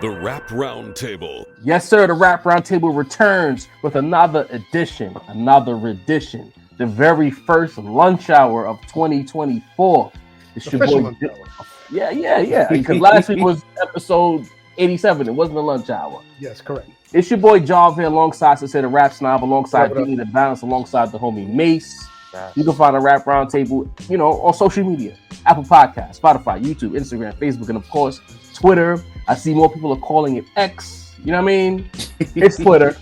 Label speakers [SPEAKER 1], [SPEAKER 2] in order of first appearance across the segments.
[SPEAKER 1] The Rap Roundtable.
[SPEAKER 2] Yes, sir. The Rap Roundtable returns with another edition, another rendition. The very first lunch hour of 2024. It's your boy. Yeah. Because last week was episode 87. It wasn't a lunch hour.
[SPEAKER 3] Yes, correct.
[SPEAKER 2] It's your boy Jav here alongside the Rap Snob, alongside Diddy the Balance, alongside the homie Mace. You can find a Rap Roundtable, on social media. Apple Podcasts, Spotify, YouTube, Instagram, Facebook, and of course, Twitter. I see more people are calling it X. You know what I mean? It's Twitter.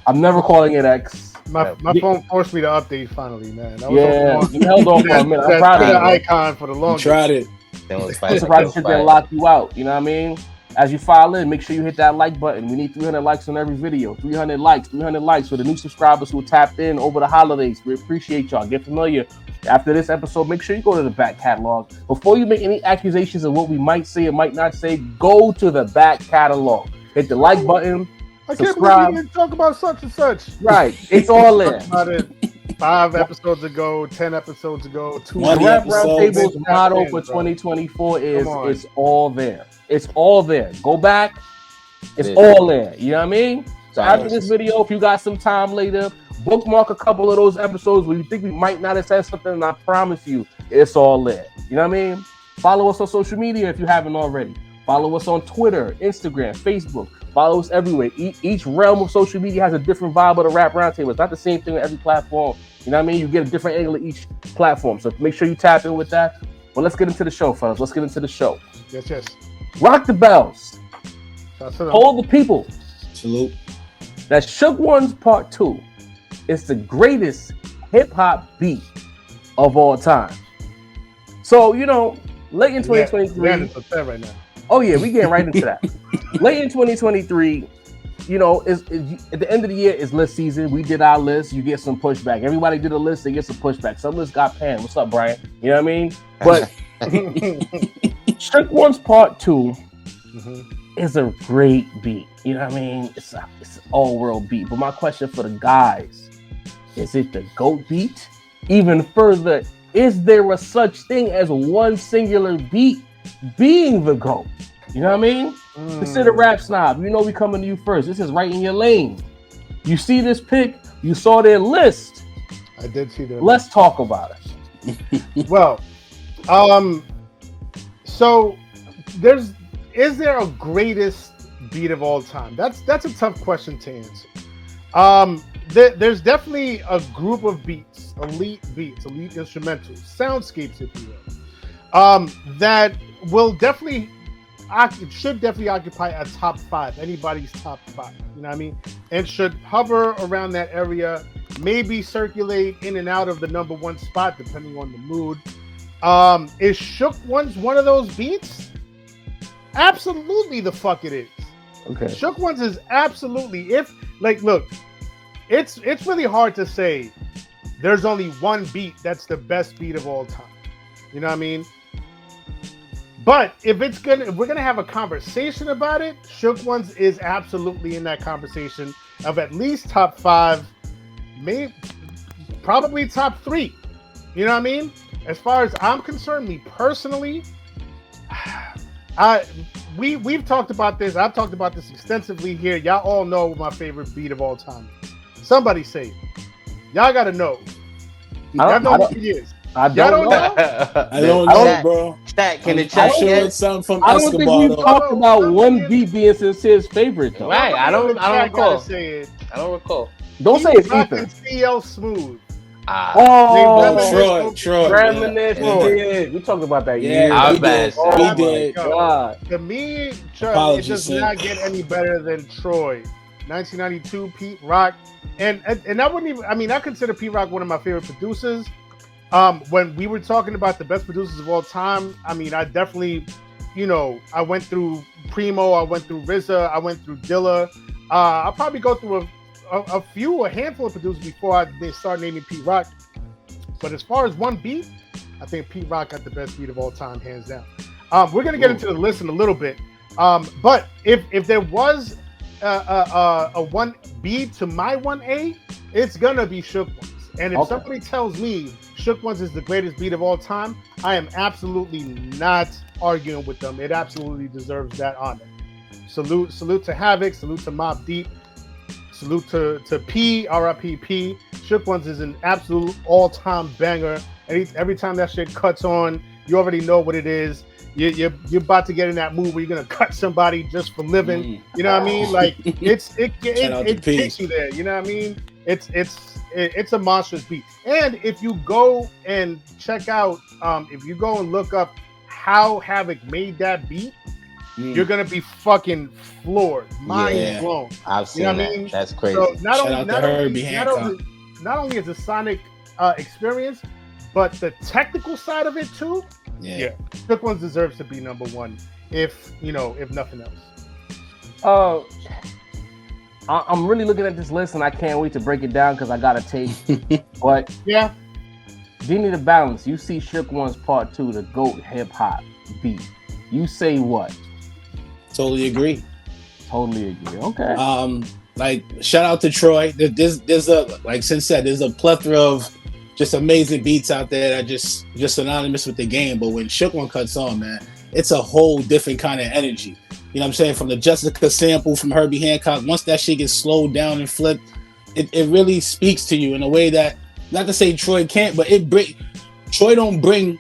[SPEAKER 2] I'm never calling it X.
[SPEAKER 3] My phone forced me to update finally, man.
[SPEAKER 2] You held on for a minute. I'm proud of you.
[SPEAKER 3] Icon for the longest.
[SPEAKER 4] You tried it.
[SPEAKER 2] I'm surprised it didn't lock you out. You know what I mean? As you file in, make sure you hit that like button. We need 300 likes on every video. 300 likes for the new subscribers who tapped in over the holidays. We appreciate y'all. Get familiar. After this episode, make sure you go to the back catalog. Before you make any accusations of what we might say or might not say, go to the back catalog. Hit the like button.
[SPEAKER 3] I
[SPEAKER 2] subscribe.
[SPEAKER 3] can't believe we didn't talk about such and such.
[SPEAKER 2] Right. It's all there.
[SPEAKER 3] About it 5 episodes ago, 10 episodes ago, 2
[SPEAKER 2] The Rap Roundtable's motto for 2024 is it's all there. It's all there. Go back. It's all there. You know what I mean? So after this video, if you got some time later, bookmark a couple of those episodes where you think we might not have said something, and I promise you, it's all there. You know what I mean? Follow us on social media if you haven't already. Follow us on Twitter, Instagram, Facebook. Follow us everywhere. Each realm of social media has a different vibe of the Rap Roundtable. It's not the same thing on every platform. You know what I mean? You get a different angle of each platform. So make sure you tap in with that. Well, let's get into the show, fellas. Let's get into the show.
[SPEAKER 3] Yes.
[SPEAKER 2] Rock the bells. Hold the people.
[SPEAKER 4] Salute.
[SPEAKER 2] That Shook Ones Part 2 is the greatest hip-hop beat of all time. So, late in 2023.
[SPEAKER 3] Right now.
[SPEAKER 2] Oh, yeah, we getting right into that. Late in 2023, is at the end of the year is list season. We did our list. You get some pushback. Everybody did a list. They get some pushback. Some lists got panned. What's up, Brian? You know what I mean? But Shook Ones Part 2 is a great beat. You know what I mean? It's an all-world beat. But my question for the guys, is it the GOAT beat? Even further, is there a such thing as one singular beat being the GOAT? You know what I mean? Consider Rap Snob. We coming to you first. This is right in your lane. You see this pick. You saw their list.
[SPEAKER 3] I did see their
[SPEAKER 2] Let's talk about it.
[SPEAKER 3] Well, so is there a greatest beat of all time? That's a tough question to answer. There's definitely a group of beats, elite instrumentals, soundscapes, if you will, that will should definitely occupy a top 5, anybody's top 5, you know what I mean? And should hover around that area, maybe circulate in and out of the number 1 spot, depending on the mood. Is Shook Ones one of those beats? Absolutely the fuck it is.
[SPEAKER 2] Okay.
[SPEAKER 3] Shook Ones is absolutely, look, it's really hard to say there's only one beat that's the best beat of all time. You know what I mean? But if we're gonna have a conversation about it, Shook Ones is absolutely in that conversation of at least top 5, maybe probably top 3. You know what I mean? As far as I'm concerned, me personally, we've talked about this. I've talked about this extensively here. Y'all all know what my favorite beat of all time is. Somebody say it. Y'all gotta know. Y'all know what it is.
[SPEAKER 2] I don't know.
[SPEAKER 4] I don't know, bro.
[SPEAKER 5] Stat, can it check?
[SPEAKER 4] Something from
[SPEAKER 2] I don't think we've talked about one beat being Sincere's favorite, though.
[SPEAKER 5] Right, I don't recall.
[SPEAKER 3] Say it.
[SPEAKER 5] I don't recall.
[SPEAKER 2] Don't say it's Ethan.
[SPEAKER 3] CL Smooth.
[SPEAKER 2] Troy. Yeah, we talked about that.
[SPEAKER 4] Yeah,
[SPEAKER 5] we did.
[SPEAKER 4] We did.
[SPEAKER 2] God.
[SPEAKER 3] To me, it does not get any better than Troy. 1992, Pete Rock, and I wouldn't even. I mean, I consider Pete Rock one of my favorite producers. When we were talking about the best producers of all time, I mean, I definitely, I went through Primo, I went through RZA, I went through Dilla. I'll probably go through a handful of producers before they start naming Pete Rock. But as far as one beat, I think Pete Rock got the best beat of all time, hands down. We're gonna get into the list in a little bit. But if there was a 1B to my 1A, it's gonna be Shook Ones. And if somebody tells me Shook Ones is the greatest beat of all time, I am absolutely not arguing with them. It absolutely deserves that honor. Salute to Havoc. Salute to Mobb Deep. Salute to P. R.I.P. P. Shook Ones is an absolute all-time banger. Every time that shit cuts on, you already know what it is. You're about to get in that mood where you're gonna cut somebody just for living. You know what I mean? Like it takes you there. You know what I mean? It's a monstrous beat. And if you go and check out, if you go and look up how Havoc made that beat, you're gonna be fucking floored, mind blown.
[SPEAKER 5] I've seen that. I mean? That's crazy.
[SPEAKER 3] So not only is the sonic experience, but the technical side of it too. Yeah. Shook Ones deserves to be number one, if nothing else.
[SPEAKER 2] I'm really looking at this list and I can't wait to break it down because I got a take. But
[SPEAKER 3] yeah,
[SPEAKER 2] Diddy the Balance. You see Shook Ones Part 2, the GOAT hip hop beat. You say what?
[SPEAKER 4] Totally agree.
[SPEAKER 2] Okay.
[SPEAKER 4] Like shout out to Troy. There's a, like Sin said, there's a plethora of just amazing beats out there that just synonymous with the game. But when Shook One cuts on, man, it's a whole different kind of energy. You know what I'm saying? From the Jessica sample from Herbie Hancock, once that shit gets slowed down and flipped, it really speaks to you in a way that, not to say Troy can't, but Troy don't bring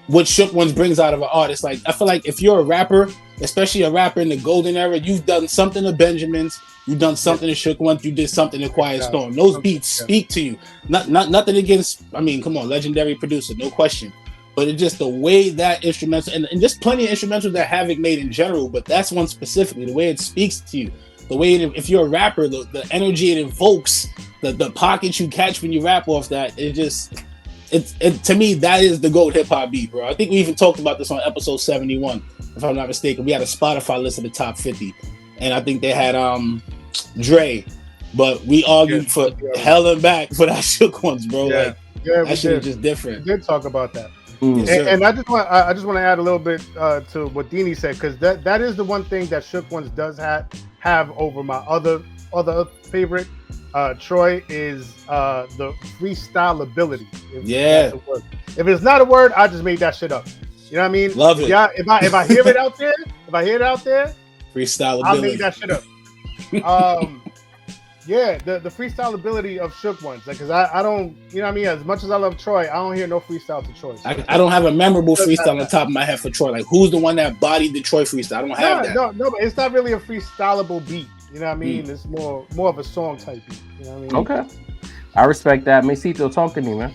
[SPEAKER 4] what Shook Ones brings out of an artist. Like, I feel like if you're a rapper, especially a rapper in the golden era, you've done something to Benjamins, you've done something to Shook Ones, you did something to Quiet Storm. Those beats speak to you. Nothing against, I mean, come on, legendary producer, no question. But it's just the way that instrumental, and just plenty of instrumentals that Havoc made in general, but that's one specifically, the way it speaks to you. The way, if you're a rapper, the energy it invokes, the pockets you catch when you rap off that, to me, that is the GOAT hip hop beat, bro. I think we even talked about this on episode 71, if I'm not mistaken. We had a Spotify list of the top 50, and I think they had Dre, but we argued for hell and back for that Shook Ones, bro. That shit is just different.
[SPEAKER 3] We did talk about that.
[SPEAKER 4] Yes,
[SPEAKER 3] and I just want to add a little bit to what Dini said, because that is the one thing that Shook Ones does have over my other favorite. Troy is the freestyle ability. If it's not a word, I just made that shit up. You know what I mean?
[SPEAKER 4] Love it.
[SPEAKER 3] Yeah. If I hear it out there,
[SPEAKER 4] freestyle ability.
[SPEAKER 3] I made that shit up. The freestyle ability of Shook Ones, because I don't, you know what I mean? As much as I love Troy, I don't hear no freestyle to Troy.
[SPEAKER 4] I don't have a memorable freestyle on the top of my head for Troy. Like, who's the one that bodied the Troy freestyle? I don't have that.
[SPEAKER 3] No, but it's not really a freestylable beat. You know what I mean? It's more of a song type beat. You know what I mean?
[SPEAKER 2] Okay. I respect that. Mesito, talk to me, man.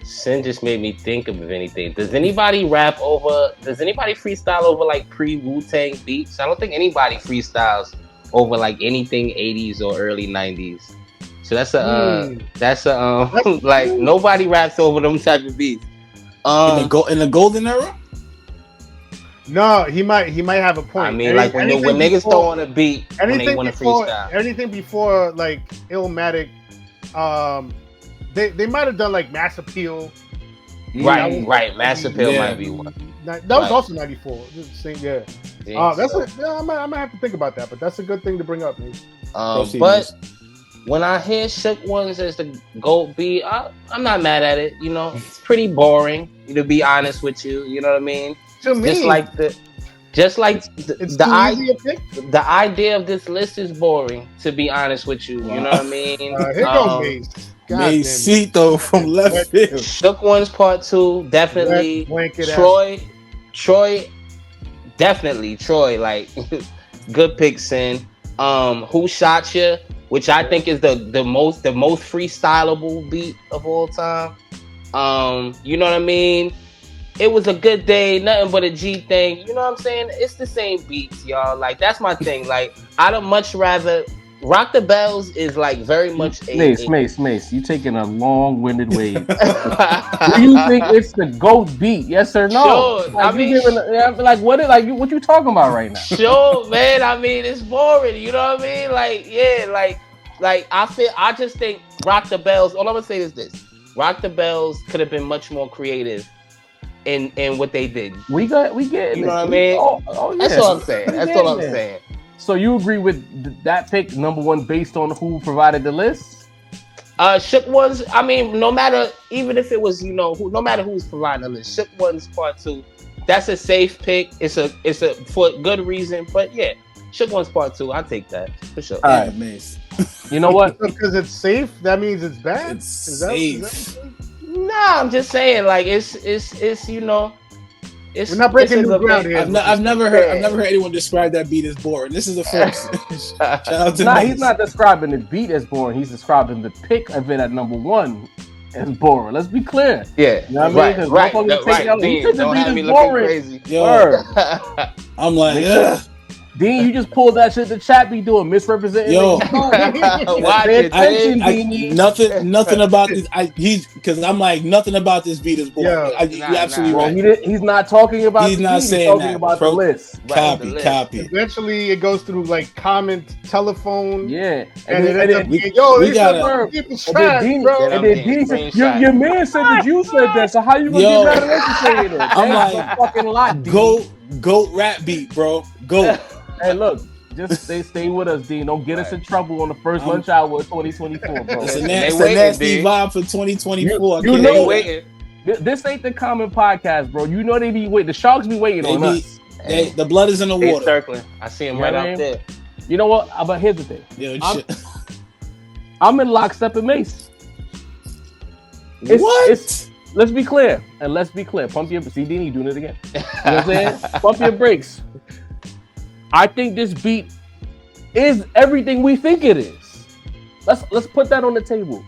[SPEAKER 5] Sin just made me think of anything. Does anybody freestyle over like pre-Wu-Tang beats? I don't think anybody freestyles over like anything 80s or early 90s. So that's like nobody raps over them type of beats.
[SPEAKER 4] In the golden era?
[SPEAKER 3] No, he might have a point.
[SPEAKER 5] I mean, like when niggas throw on a beat, when they want to freestyle.
[SPEAKER 3] Anything before like Illmatic, they might have done like Mass Appeal.
[SPEAKER 5] Right. Mass Appeal might be one.
[SPEAKER 3] That was also 94. I might have to think about that, but that's a good thing to bring up, man.
[SPEAKER 5] But when I hear Shook Ones as the GOAT beat, I'm not mad at it. You know, it's pretty boring. To be honest with you, you know what I mean.
[SPEAKER 3] To me,
[SPEAKER 5] the idea of this list is boring. To be honest with you, you know what I mean.
[SPEAKER 3] Here goes
[SPEAKER 4] Mesito from left field.
[SPEAKER 5] Shook Ones Part 2, definitely. Troy, definitely Troy. Like, good pick, Sin. Who Shot Ya, which I think is the most freestylable beat of all time. You know what I mean? It was a good day, nothing but a G thing. You know what I'm saying? It's the same beats, y'all. Like, that's my thing. Like, I'd much rather Rock the Bells is like very much
[SPEAKER 2] Mace. You taking a long-winded way. Do you think it's the GOAT beat? Yes or no?
[SPEAKER 5] Sure.
[SPEAKER 2] Like, what you talking about right now?
[SPEAKER 5] Sure, man. I mean, it's boring. You know what I mean? Like I just think Rock the Bells. All I'm gonna say is this: Rock the Bells could have been much more creative in what they did.
[SPEAKER 2] We get it.
[SPEAKER 5] You know what I mean?
[SPEAKER 2] Oh,
[SPEAKER 5] That's all I'm saying. That's all I'm saying.
[SPEAKER 2] So you agree with that pick, number one, based on who provided the list?
[SPEAKER 5] Shook Ones. I mean, no matter, even if it was, no matter who's providing the list, Shook Ones Part 2 that's a safe pick. It's a for good reason. But yeah, Shook One's part 2. I'll take that for sure.
[SPEAKER 2] All right,
[SPEAKER 4] Mace.
[SPEAKER 2] You know what?
[SPEAKER 3] Because it's safe, that means it's bad.
[SPEAKER 4] It's safe.
[SPEAKER 5] Nah, I'm just saying, like it's you know, it's
[SPEAKER 3] we're not breaking new ground here.
[SPEAKER 4] I've never heard anyone describe that beat as boring. This is the first. Shout out to
[SPEAKER 2] he's not describing the beat as boring. He's describing the pick of it at number 1 as boring. Let's be clear.
[SPEAKER 5] Yeah,
[SPEAKER 2] you know what I mean?
[SPEAKER 5] Right.
[SPEAKER 2] Don't have me looking crazy.
[SPEAKER 4] Yo, I'm like, ugh.
[SPEAKER 2] Dean, you just pulled that shit the chat be doing, misrepresenting.
[SPEAKER 4] Yo, nothing about this. Because I'm like, nothing about this beat is boring. You're absolutely right.
[SPEAKER 2] He's not talking about.
[SPEAKER 4] He's not saying
[SPEAKER 2] he's talking
[SPEAKER 4] that.
[SPEAKER 2] about the list.
[SPEAKER 4] Copy.
[SPEAKER 3] Eventually, it goes through like comment, telephone.
[SPEAKER 2] Yeah,
[SPEAKER 3] and then
[SPEAKER 2] Dean said, your man said that you said that. So how you gonna get mad at what you saying?
[SPEAKER 4] I'm like,
[SPEAKER 2] fucking lot.
[SPEAKER 4] Goat rap beat, bro. Goat.
[SPEAKER 2] Hey, look, just stay with us, Dean. Don't get us in trouble on the first lunch hour of 2024, bro.
[SPEAKER 4] It's a nasty vibe for 2024.
[SPEAKER 2] You know, waiting. This ain't the common podcast, bro. You know they be waiting. The Sharks be waiting on us.
[SPEAKER 4] The blood is in the water.
[SPEAKER 5] Circling. I see him right out there.
[SPEAKER 2] You know what? But here's the thing.
[SPEAKER 4] Yo,
[SPEAKER 2] I'm in lockstep and Mace. Let's be clear. Pump your see, Dean, you doing it again. You know what I'm saying? Pump your brakes. I think this beat is everything we think it is. Let's put that on the table.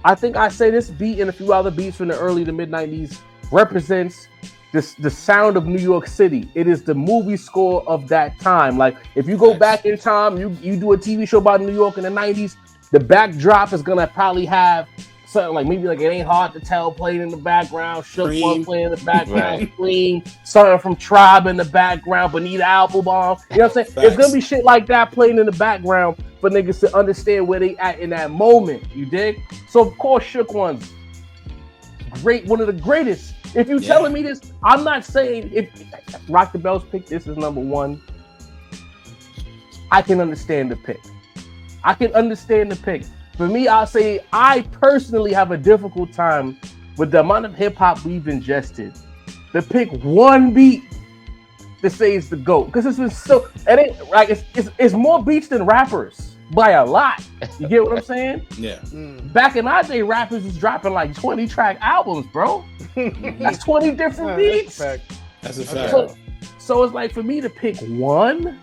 [SPEAKER 2] I think I say this beat and a few other beats from the early to mid 90s represents the sound of New York City. It is the movie score of that time. Like if you go back in time, you do a TV show about New York in the 90s, the backdrop is gonna probably have something like maybe like It Ain't Hard to Tell playing in the background, Shook One playing in the background, Scream, something from Tribe in the background, Bonita Applebum. You know what I'm saying? It's gonna be shit like that playing in the background for niggas to understand where they at in that moment. You dig? So of course Shook One's great, one of the greatest. If you telling me this, I'm not saying if Rock the Bells pick this is number 1. I can understand the pick. For me, I'll say I personally have a difficult time with the amount of hip hop we've ingested to pick one beat to say it's the GOAT. Because it's been so, it ain't like it's more beats than rappers by a lot. You get what I'm saying?
[SPEAKER 4] Yeah.
[SPEAKER 2] Back in our day, rappers was dropping like 20 track albums, bro. That's 20 different beats.
[SPEAKER 4] That's a fact.
[SPEAKER 2] So it's like for me to pick one,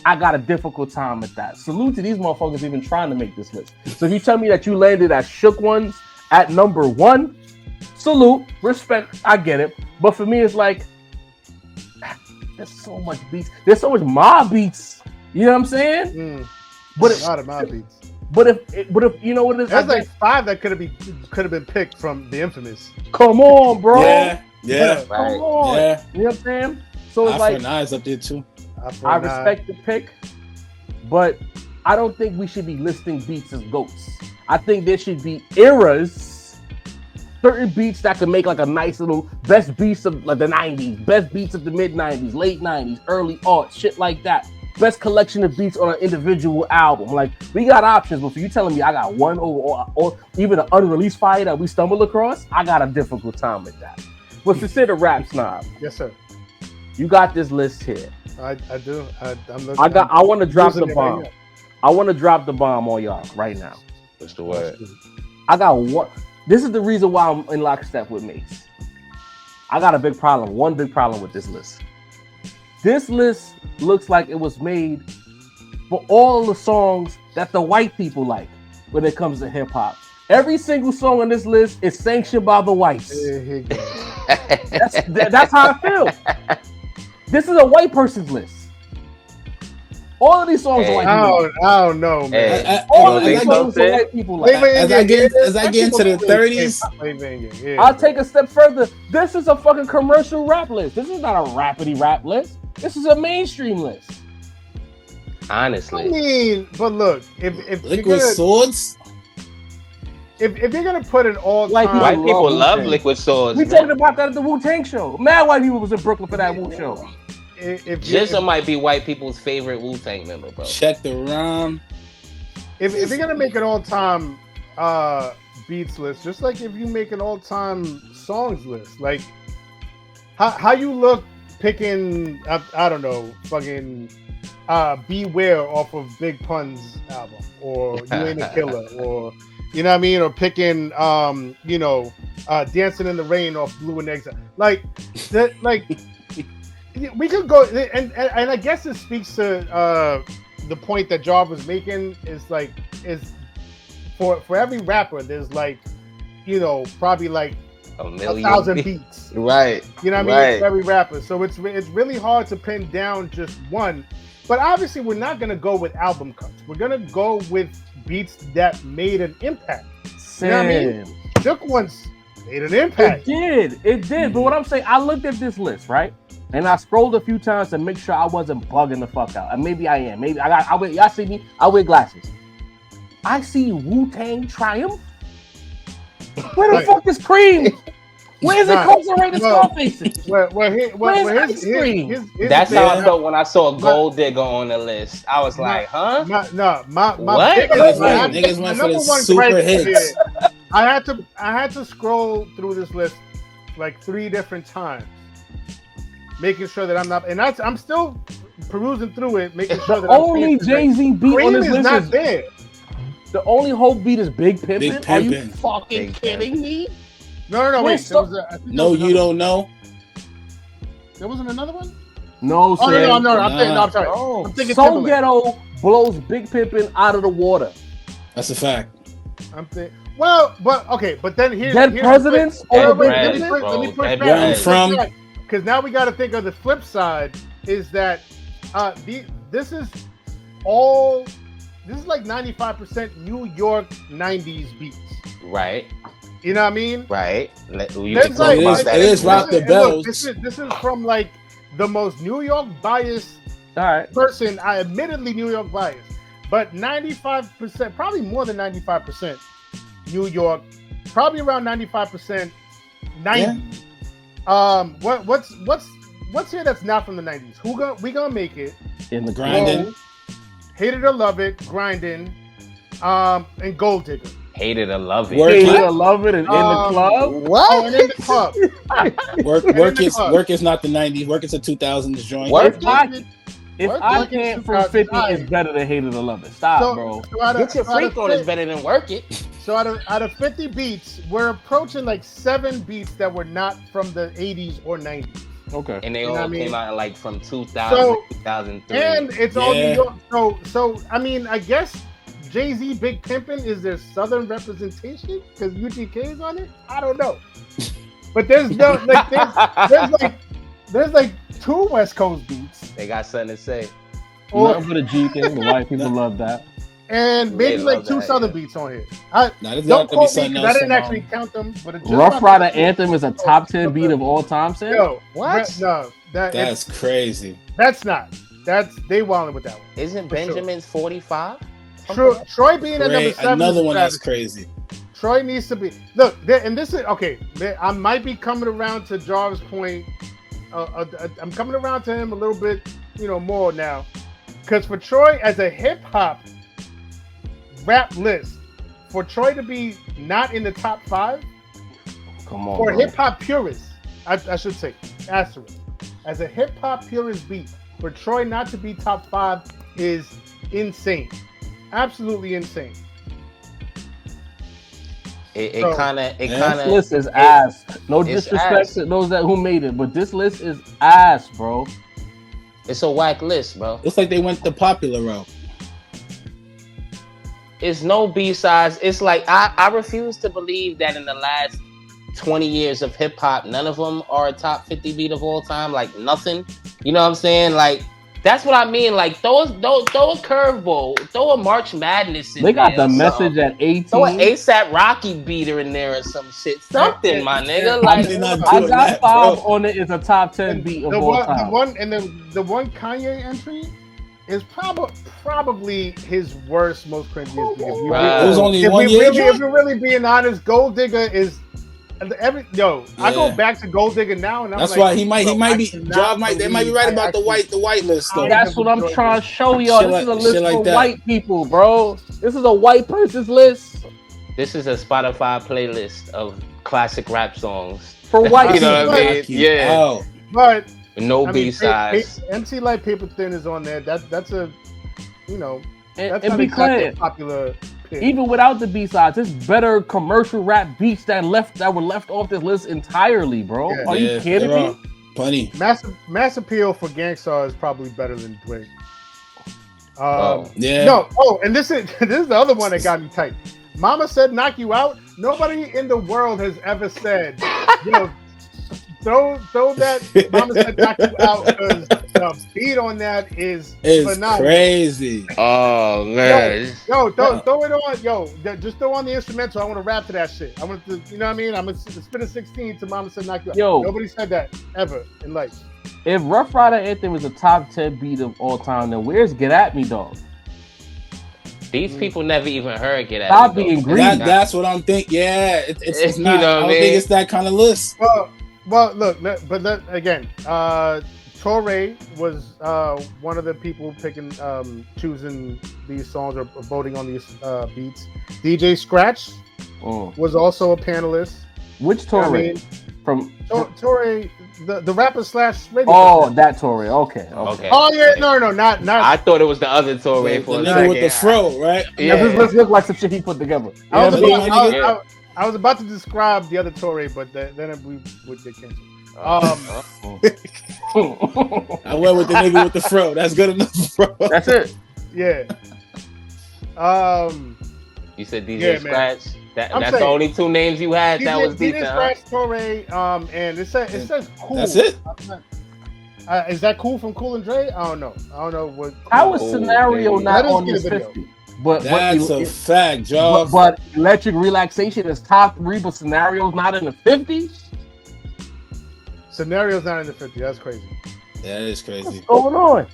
[SPEAKER 2] I got a difficult time with that. Salute to these motherfuckers even trying to make this list. So if you tell me that you landed at Shook Ones at number 1, salute, respect, I get it. But for me, it's like, there's so much beats. There's so much mob beats. You know what I'm saying?
[SPEAKER 3] But a lot of mob beats.
[SPEAKER 2] But if you know what it is,
[SPEAKER 3] there's like 5 that could have been picked from the Infamous.
[SPEAKER 2] Come on, bro.
[SPEAKER 4] Yeah.
[SPEAKER 2] Come on. Yeah. You know what I'm saying? So it's like
[SPEAKER 4] Eyes up there too.
[SPEAKER 2] I respect the pick, but I don't think we should be listing beats as GOATs. I think there should be eras, certain beats that could make like a nice little best beats of like the 90s, best beats of the mid 90s, late 90s, early art, shit like that. Best collection of beats on an individual album. Like we got options, but for you telling me I got one or even an unreleased fire that we stumbled across, I got a difficult time with that. But consider Rap Snob.
[SPEAKER 3] Yes, sir.
[SPEAKER 2] You got this list here.
[SPEAKER 3] I do. I'm looking.
[SPEAKER 2] I want to drop the bomb. I want to drop the bomb on y'all right now.
[SPEAKER 5] What's the word?
[SPEAKER 2] I got one. This is the reason why I'm in lockstep with Mace. I got a big problem. One big problem with this list. This list looks like it was made for all the songs that the white people like when it comes to hip hop. Every single song on this list is sanctioned by the whites. That's how I feel. This is a white person's list. All of these songs are white people.
[SPEAKER 3] I don't know, man.
[SPEAKER 2] All of these songs are white people.
[SPEAKER 4] As I get into the 30s,
[SPEAKER 2] I'll take a step further. This is a fucking commercial rap list. This is not a rapidy rap list. This is a mainstream list.
[SPEAKER 5] Honestly,
[SPEAKER 3] I mean, but look, if
[SPEAKER 4] Liquid Swords.
[SPEAKER 3] If you're gonna put an all-time,
[SPEAKER 5] white people love Liquid Swords.
[SPEAKER 2] We talked about that at the Wu-Tang show. Mad white people was in Brooklyn for that Wu show.
[SPEAKER 5] Jizza might be white people's favorite Wu-Tang member, bro.
[SPEAKER 4] Check the rhyme.
[SPEAKER 3] If you're gonna make an all-time beats list, just like if you make an all-time songs list, like how you look picking I don't know, fucking Beware off of Big Pun's album, or You Ain't a Killer, or you know what I mean, or picking Dancing in the Rain off Blue and Exile. Like that, like we could go, and I guess it speaks to the point that Jarv was making, is for every rapper there's like, probably like 1,000 beats,
[SPEAKER 5] right?
[SPEAKER 3] You know what I mean? For every rapper, so it's really hard to pin down just one. But obviously, we're not gonna go with album cuts. We're gonna go with beats that made an impact. You know what I mean? Shook ones made an impact.
[SPEAKER 2] It did. But what I'm saying, I looked at this list, right? And I scrolled a few times to make sure I wasn't bugging the fuck out. And maybe I am. Maybe y'all see me? I wear glasses. I see Wu-Tang Triumph. Where the fuck is Cream? Where's it Incarcerated Scarface?
[SPEAKER 3] Where's
[SPEAKER 5] That's how I felt when I saw Gold Digger on the list. I was like, huh?
[SPEAKER 3] My
[SPEAKER 5] what?
[SPEAKER 4] Niggas went for the super hits.
[SPEAKER 3] I had to scroll through this list like 3 different times, making sure that I'm not, and I'm still perusing through it, making sure that
[SPEAKER 2] only Jay-Z beat on this list
[SPEAKER 3] is not there.
[SPEAKER 2] The only Hope beat is Big Pimpin'.
[SPEAKER 4] Big Pimpin'.
[SPEAKER 2] Are you fucking kidding me?
[SPEAKER 3] No, wait.
[SPEAKER 4] No, you don't know.
[SPEAKER 3] There wasn't another one?
[SPEAKER 2] No, sir.
[SPEAKER 3] No. I'm sorry. I'm thinking
[SPEAKER 2] So Ghetto blows Big Pimpin' out of the water.
[SPEAKER 4] That's a fact.
[SPEAKER 3] But then here's
[SPEAKER 2] Presidents.
[SPEAKER 3] Let me push back. Because now we got to think of the flip side. Is that this is like 95% New York 90s beats.
[SPEAKER 5] Right.
[SPEAKER 3] You know what I mean?
[SPEAKER 5] Right.
[SPEAKER 4] It is Rock the Bells.
[SPEAKER 3] This is from like the most New York biased person. I admittedly New York biased, but 95%, probably more than 95% New York, probably around 95% 90s. Yeah. What's here that's not from the 90s? We gonna make it
[SPEAKER 2] in the
[SPEAKER 4] Grinding,
[SPEAKER 3] Hate It or Love It, Grinding, and Gold Digger.
[SPEAKER 5] Hate It or Love It.
[SPEAKER 2] Hate It or Love It in the club.
[SPEAKER 5] What?
[SPEAKER 3] Oh, and in the club.
[SPEAKER 4] Work is not the 90s. Work is a 2000s joint.
[SPEAKER 2] If I Can't from 50 is better than Hate It or Love It. Stop, bro.
[SPEAKER 5] Get your freak on is better than Work It.
[SPEAKER 3] So out of 50 beats, we're approaching like 7 beats that were not from the 80s or 90s.
[SPEAKER 2] Okay.
[SPEAKER 5] And they all came out like from 2000 to 2003.
[SPEAKER 3] And it's all New York. So I mean, I guess Jay-Z Big Pimpin' is their southern representation because UGK is on it. I don't know, but there's like 2 West Coast beats.
[SPEAKER 5] They got something to say.
[SPEAKER 2] Nothing for the G thing. The white people love that.
[SPEAKER 3] And maybe like 2 southern beats on here.
[SPEAKER 4] Don't quote me
[SPEAKER 3] because I didn't actually count them. But
[SPEAKER 2] Rough Rider Anthem is a top 10 beat of all time. Sam?
[SPEAKER 3] Yo,
[SPEAKER 5] what?
[SPEAKER 3] No,
[SPEAKER 4] that's crazy.
[SPEAKER 3] That's not. They wilding with that one.
[SPEAKER 5] Isn't Benjamin's 45?
[SPEAKER 3] Troy being at number 7.
[SPEAKER 4] Another one that's crazy.
[SPEAKER 3] Troy needs to be. Look, and this is okay. I might be coming around to Jarv's point. I'm coming around to him a little bit, more now. Because for Troy, as a hip hop rap list, for Troy to be not in the top 5,
[SPEAKER 2] come on,
[SPEAKER 3] for hip hop purists, I should say, asterisk, as a hip hop purist beat, for Troy not to be top 5 is insane. Absolutely insane.
[SPEAKER 5] It kind of.
[SPEAKER 2] This list is ass. No disrespect to those who made it, but this list is ass, bro.
[SPEAKER 5] It's a whack list, bro.
[SPEAKER 4] Looks like they went the popular route.
[SPEAKER 5] It's no B-sides. It's like I refuse to believe that in the last 20 years of hip hop, none of them are a top 50 beat of all time. Like nothing. You know what I'm saying? Like. That's what I mean. Like, throw a curveball, throw a March Madness in there.
[SPEAKER 2] They got the message at 18.
[SPEAKER 5] Throw an ASAP Rocky beater in there or some shit. Something, my nigga. Like,
[SPEAKER 2] I got 5 on it. It's a top 10 beat of all time.
[SPEAKER 3] The one Kanye entry is probably his worst, most cringiest beat.
[SPEAKER 4] It was only 1 year.
[SPEAKER 3] If you're really being honest, Gold Digger is. I go back to Gold Digger now, and
[SPEAKER 4] that's why he might be. They might be right about the white list though.
[SPEAKER 2] That's what I'm trying to show y'all. This is a list for white people, bro. This is a white person's list.
[SPEAKER 5] This is a Spotify playlist of classic rap songs
[SPEAKER 2] for white.
[SPEAKER 5] You know what I mean? Yeah.
[SPEAKER 3] But
[SPEAKER 5] no B-sides.
[SPEAKER 3] MC Light Paper Thin is on there. That's a, you know, that's
[SPEAKER 2] and
[SPEAKER 3] not
[SPEAKER 2] be
[SPEAKER 3] exactly
[SPEAKER 2] clear,
[SPEAKER 3] a popular pick.
[SPEAKER 2] even without the B-sides, there's better commercial rap beats that were left off this list entirely, bro.
[SPEAKER 3] Yeah.
[SPEAKER 2] Are you kidding me?
[SPEAKER 4] Plenty.
[SPEAKER 3] Mass Appeal for Gangstar is probably better than Dwayne.
[SPEAKER 4] Yeah.
[SPEAKER 3] No. Oh, and this is the other one that got me tight. Mama said knock you out. Nobody in the world has ever said, yo, throw that Mama said knock you out, because the beat on that is phenomenal.
[SPEAKER 4] Crazy.
[SPEAKER 5] Oh man.
[SPEAKER 3] Yo, throw it on. Yo, just throw on the instrumental. I want to rap to that shit. I want to, you know what I mean? I'm gonna spit a 16 to Mama said knock you out.
[SPEAKER 2] Yo.
[SPEAKER 3] Nobody said that ever in life.
[SPEAKER 2] If Rough Rider Anthem is a top 10 beat of all time, then where's Get At Me, dog?
[SPEAKER 5] These people never even heard Get At
[SPEAKER 2] Stop
[SPEAKER 5] Me.
[SPEAKER 2] being greedy.
[SPEAKER 4] That's what I'm thinking. Yeah, it's not.
[SPEAKER 5] You know
[SPEAKER 4] I don't think it's that kind of list.
[SPEAKER 3] Well, look, again, Torre was one of the people picking, choosing these songs or voting on these beats. DJ Scratch was also a panelist.
[SPEAKER 2] Which Torre?
[SPEAKER 3] I mean,
[SPEAKER 2] From
[SPEAKER 3] Torre, the rapper / radio.
[SPEAKER 2] Oh, that Torre. Okay.
[SPEAKER 3] Oh yeah, no, not.
[SPEAKER 5] I thought it was the other Torre for a second.
[SPEAKER 4] With the fro, right?
[SPEAKER 2] Yeah, this looks like some shit he put together.
[SPEAKER 3] I was about to describe the other Torre, but then we would get canceled.
[SPEAKER 4] I went with the nigga with the fro. That's good enough, bro.
[SPEAKER 2] That's it.
[SPEAKER 3] Yeah.
[SPEAKER 5] You said DJ Scratch. That's
[SPEAKER 3] saying,
[SPEAKER 5] the only two names you had that was decent.
[SPEAKER 3] DJ Scratch, Torre, and it says Cool.
[SPEAKER 4] That's it.
[SPEAKER 3] Is that Cool from Cool and Dre? I don't know what.
[SPEAKER 2] How is Scenario not on this 50? But
[SPEAKER 4] that's a fact, Joe.
[SPEAKER 2] But Electric Relaxation is top 3, but Scenario's not in the 50?
[SPEAKER 3] Scenario's not in the 50. That's crazy.
[SPEAKER 4] That is crazy.
[SPEAKER 2] What's going on?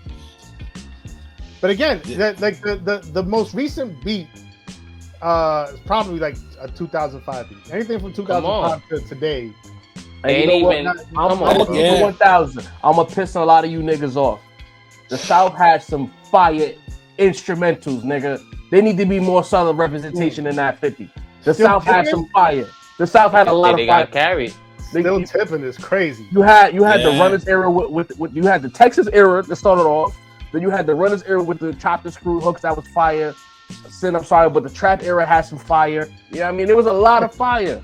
[SPEAKER 3] But again, the most recent beat is probably like a 2005 beat. Anything from 2005 to today.
[SPEAKER 5] Ain't even.
[SPEAKER 2] I'm gonna 1,000. I'm gonna piss a lot of you niggas off. The South had some fire instrumentals, nigga. They need to be more Southern representation in that 50. The South had some fire. The South had a lot of fire.
[SPEAKER 5] They got carried.
[SPEAKER 3] Still tipping is crazy.
[SPEAKER 2] You had the Runners era with you had the Texas era that started off. Then you had the Runners era with the chopped and screw hooks that was fire. Sin, I'm sorry, but the trap era had some fire. Yeah, I mean there was a lot of fire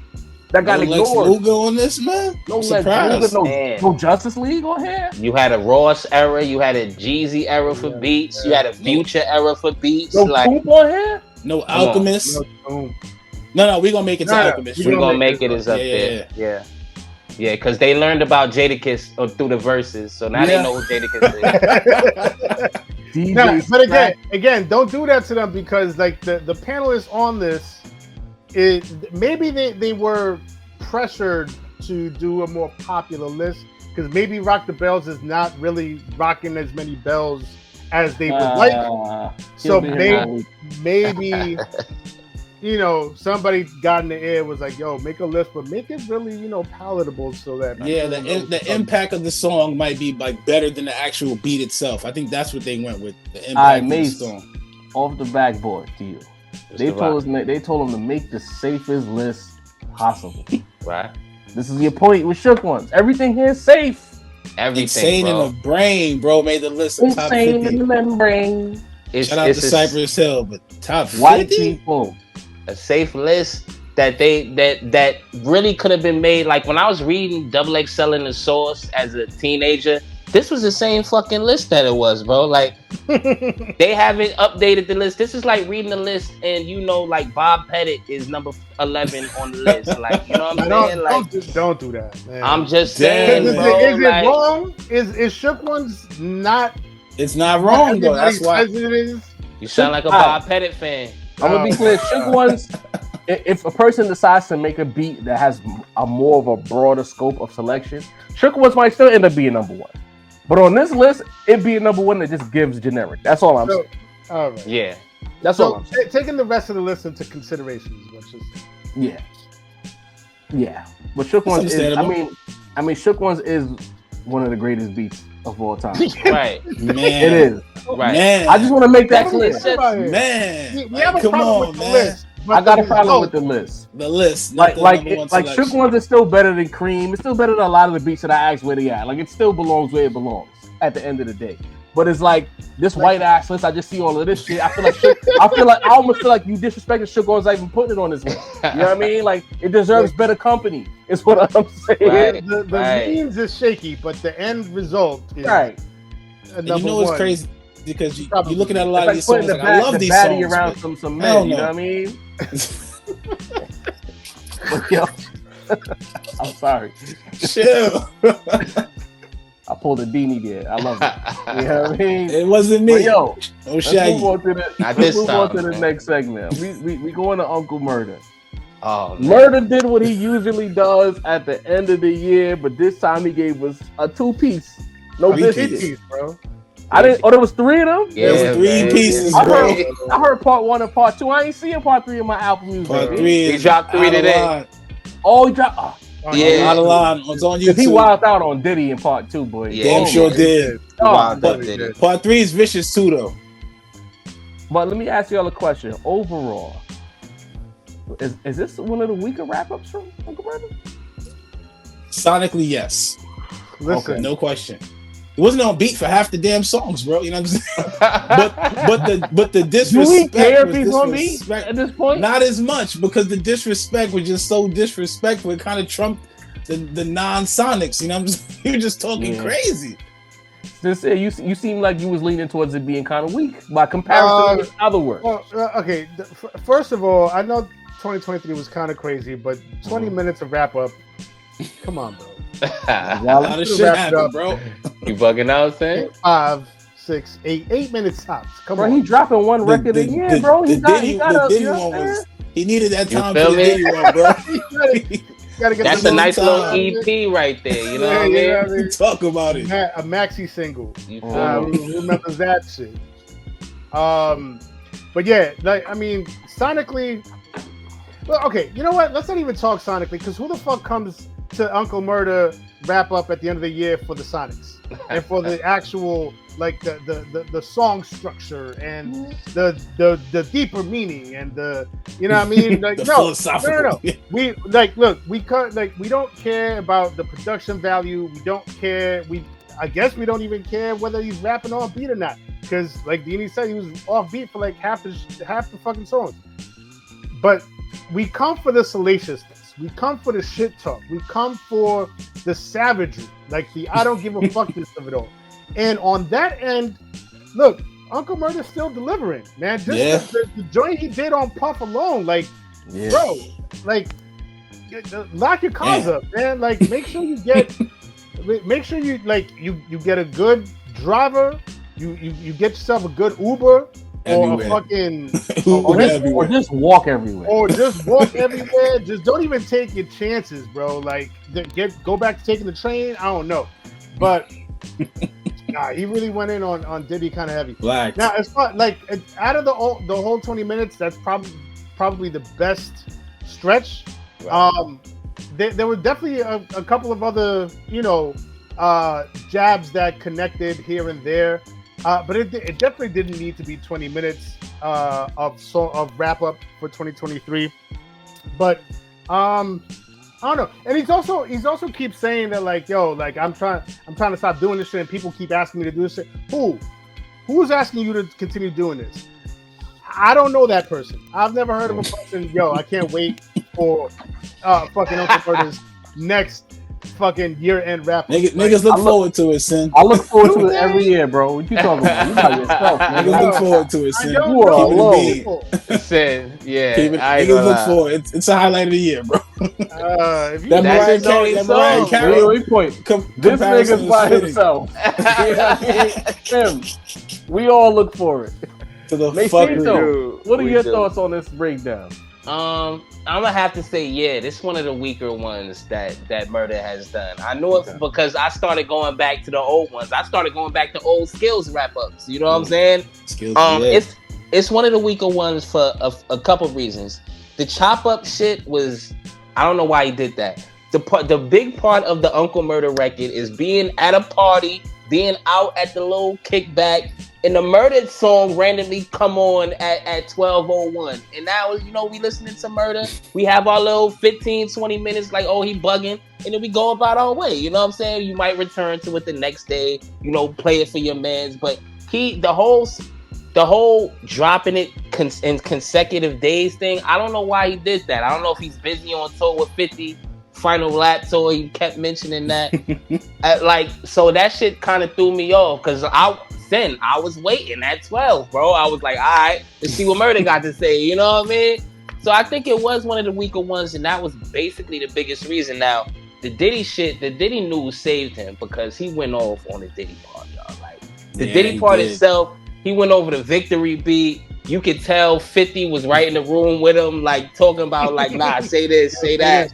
[SPEAKER 2] that got ignored.
[SPEAKER 4] Lex Luger on this, man.
[SPEAKER 2] No Lex Luger, no Justice League on here.
[SPEAKER 5] You had a Ross era. You had a Jeezy era for beats. You had a Future era for beats.
[SPEAKER 2] No Coop on here.
[SPEAKER 4] No Alchemist. No, we're gonna make it to Alchemist.
[SPEAKER 5] We're gonna make it as up there. Yeah, because they learned about Jadakiss through the verses, so now they know who Jadakiss is.
[SPEAKER 3] No, but again, don't do that to them, because like the panelists on this, maybe they were pressured to do a more popular list, because maybe Rock the Bells is not really rocking as many bells as they would like. So maybe you know, somebody got in the air, was like, yo, make a list, but make it really, you know, palatable, so that
[SPEAKER 4] the impact of the song might be like better than the actual beat itself. I think that's what they went with. The impact of the song.
[SPEAKER 2] Off the backboard to you. They told him to make the safest list possible.
[SPEAKER 5] Right.
[SPEAKER 2] This is your point with Shook Ones. Everything here is safe.
[SPEAKER 5] Everything,
[SPEAKER 4] Insane
[SPEAKER 5] bro.
[SPEAKER 4] in the Brain, bro, made the list of top 50.
[SPEAKER 2] Insane in the membrane.
[SPEAKER 4] Shout out to Cypress Hill, but top 50?
[SPEAKER 2] White people.
[SPEAKER 5] A safe list that really could have been made. Like when I was reading XXL in the Source as a teenager, this was the same fucking list that it was, bro. Like they haven't updated the list. This is like reading the list and you know, like Bob Pettit is number 11 on the list. Like, you know what I'm saying? Like,
[SPEAKER 3] don't do that, man.
[SPEAKER 5] I'm just saying, bro.
[SPEAKER 3] Is it wrong? Is Shook Ones not?
[SPEAKER 4] It's not wrong though. That's why.
[SPEAKER 5] You sound like a Bob Pettit fan.
[SPEAKER 2] I'm gonna be clear. Shook Ones. If a person decides to make a beat that has a more of a broader scope of selection, Shook Ones might still end up being number 1. But on this list, it being number 1 that just gives generic. That's all I'm saying.
[SPEAKER 3] All right.
[SPEAKER 5] Yeah.
[SPEAKER 2] That's all I'm saying.
[SPEAKER 3] Taking the rest of the list into consideration is what's just.
[SPEAKER 2] Yeah. Yeah. But Shook Ones is. I mean, Shook Ones is one of the greatest beats of all time.
[SPEAKER 5] Right.
[SPEAKER 4] Man.
[SPEAKER 2] It is.
[SPEAKER 5] Right.
[SPEAKER 4] Man.
[SPEAKER 2] I just want to make that clear.
[SPEAKER 3] We have a problem with the list.
[SPEAKER 2] I got a problem with the list.
[SPEAKER 4] The list,
[SPEAKER 2] like Shook Ones is still better than Cream. It's still better than a lot of the beats that I asked where they at. Like it still belongs where it belongs at the end of the day. But it's like this white ass list. I just see all of this shit. I almost feel like you disrespected Shook Ones. I even putting it on this list. You know what I mean? Like it deserves better company. Is what I'm saying.
[SPEAKER 3] Right. The means is shaky, but the end result is
[SPEAKER 2] right.
[SPEAKER 4] And you know what's crazy? Because you're looking at a lot of these songs. Like, I love these
[SPEAKER 2] songs.
[SPEAKER 4] Around
[SPEAKER 2] some men, you know what I mean? But, yo, I'm sorry.
[SPEAKER 4] Chill.
[SPEAKER 2] I pulled a Dini there. I love it. You know what I mean?
[SPEAKER 4] It wasn't me.
[SPEAKER 2] But, yo,
[SPEAKER 4] let's
[SPEAKER 2] move on to the next segment. We going to Uncle Murda.
[SPEAKER 5] Oh, man.
[SPEAKER 2] Murda did what he usually does at the end of the year, but this time he gave us a 2-piece. No biscuits,
[SPEAKER 3] bro.
[SPEAKER 2] I didn't. Oh, there was 3 of them.
[SPEAKER 4] Yeah, there was 3 pieces, bro.
[SPEAKER 2] I heard part 1 and part 2. I ain't seeing part 3 in my album music.
[SPEAKER 4] Part 3.
[SPEAKER 5] He dropped 3 today.
[SPEAKER 2] Oh, he dropped.
[SPEAKER 4] Out of line. It's on YouTube.
[SPEAKER 2] He wilded out on Diddy in part 2, boy.
[SPEAKER 4] Yeah, damn sure did.
[SPEAKER 5] Part
[SPEAKER 4] 3 is vicious too, though.
[SPEAKER 2] But let me ask y'all a question. Overall, is this one of the weaker wrap-ups from Uncle Murda?
[SPEAKER 4] Sonically, yes.
[SPEAKER 3] Listen,
[SPEAKER 4] okay, no question. It wasn't on beat for half the damn songs, bro. You know what I'm saying? but the disrespect. Do we care if he's on beat
[SPEAKER 2] at this point?
[SPEAKER 4] Not as much, because the disrespect was just so disrespectful. It kind of trumped the non-sonics. You know what I'm saying? You're just talking crazy.
[SPEAKER 2] You seem like you was leaning towards it being kind of weak by comparison with other work.
[SPEAKER 3] Well, okay. First of all, I know 2023 was kind of crazy, but 20 minutes of wrap up. Come on, bro.
[SPEAKER 4] A lot of shit happened, bro.
[SPEAKER 5] You bugging out, saying
[SPEAKER 3] 5, 6, 8 minutes tops. Come on,
[SPEAKER 2] he dropping one record a year, bro. He needed
[SPEAKER 4] that time for the Diddy one, bro.
[SPEAKER 5] That's a nice little EP right there. You know what I mean?
[SPEAKER 4] Talk about it.
[SPEAKER 3] A maxi single. Who remembers that shit? But yeah, sonically. Well, okay, you know what? Let's not even talk sonically, because who the fuck comes to Uncle Murda wrap up at the end of the year for the Sonics and for the actual the song structure and the deeper meaning and the you know what I mean? Like no. We we don't care about the production value. We don't care. I guess we don't even care whether he's rapping off beat or not, because like Dini said, he was off beat for like half the fucking songs. But we come for the salaciousness. We come for the shit talk. We come for the savagery, like the I don't give a fuckness of it all. And on that end, look, Uncle Murda's still delivering, man. The joint he did on Puff alone, like, bro, like, lock your cars up, man. Like, make sure you get a good driver. You get yourself a good Uber. Or a fucking
[SPEAKER 2] or just walk everywhere.
[SPEAKER 3] Just don't even take your chances, bro. Like go back to taking the train. I don't know, but he really went in on Diddy kind of heavy.
[SPEAKER 4] Black.
[SPEAKER 3] Now it's not like out of the whole 20 minutes, that's probably the best stretch. Right. There were definitely a couple of other jabs that connected here and there. But it definitely didn't need to be 20 minutes of wrap up for 2023. But I don't know. And he's also keeps saying that like, yo, like I'm trying to stop doing this shit, and people keep asking me to do this shit. Who's asking you to continue doing this? I don't know that person. I've never heard of a person. Yo, I can't wait for fucking Uncle Murda's next fucking year-end wrap.
[SPEAKER 4] Niggas look forward to it, Sin.
[SPEAKER 2] I look forward to it every year, bro. What you talking about? You got yourself, man.
[SPEAKER 4] Niggas look forward to it, Sin.
[SPEAKER 2] You are alone.
[SPEAKER 5] Sin, yeah.
[SPEAKER 4] Niggas look forward. It's a highlight of the year, bro.
[SPEAKER 5] That's his only song.
[SPEAKER 2] This nigga's by himself. Him. We all look for it.
[SPEAKER 4] To the fucker.
[SPEAKER 2] What are your thoughts on this breakdown?
[SPEAKER 5] I'm gonna have to say, this is one of the weaker ones that Murda has done. I know it because I started going back to the old ones. I started going back to old Skills wrap-ups. You know what I'm saying? Skills, it's one of the weaker ones for a couple of reasons. The chop up shit was, I don't know why he did that. The big part of the Uncle Murda record is being at a party, being out at the little kickback, and the Murda song randomly come on at 12:01. And now, we listening to Murda. We have our little 15, 20 minutes like, oh, he bugging. And then we go about our way. You know what I'm saying? You might return to it the next day, play it for your mans. But the whole dropping it in consecutive days thing, I don't know why he did that. I don't know if he's busy on tour with 50, final lap tour. He kept mentioning that. So that shit kind of threw me off because I was waiting at 12, bro. I was like, all right, let's see what Murda got to say. You know what I mean? So I think it was one of the weaker ones, and that was basically the biggest reason. Now, the Diddy news saved him because he went off on the Diddy part, y'all. Like, the Diddy part itself, he went over the victory beat. You could tell 50 was right in the room with him, like, talking about, like, nah, say this, say that.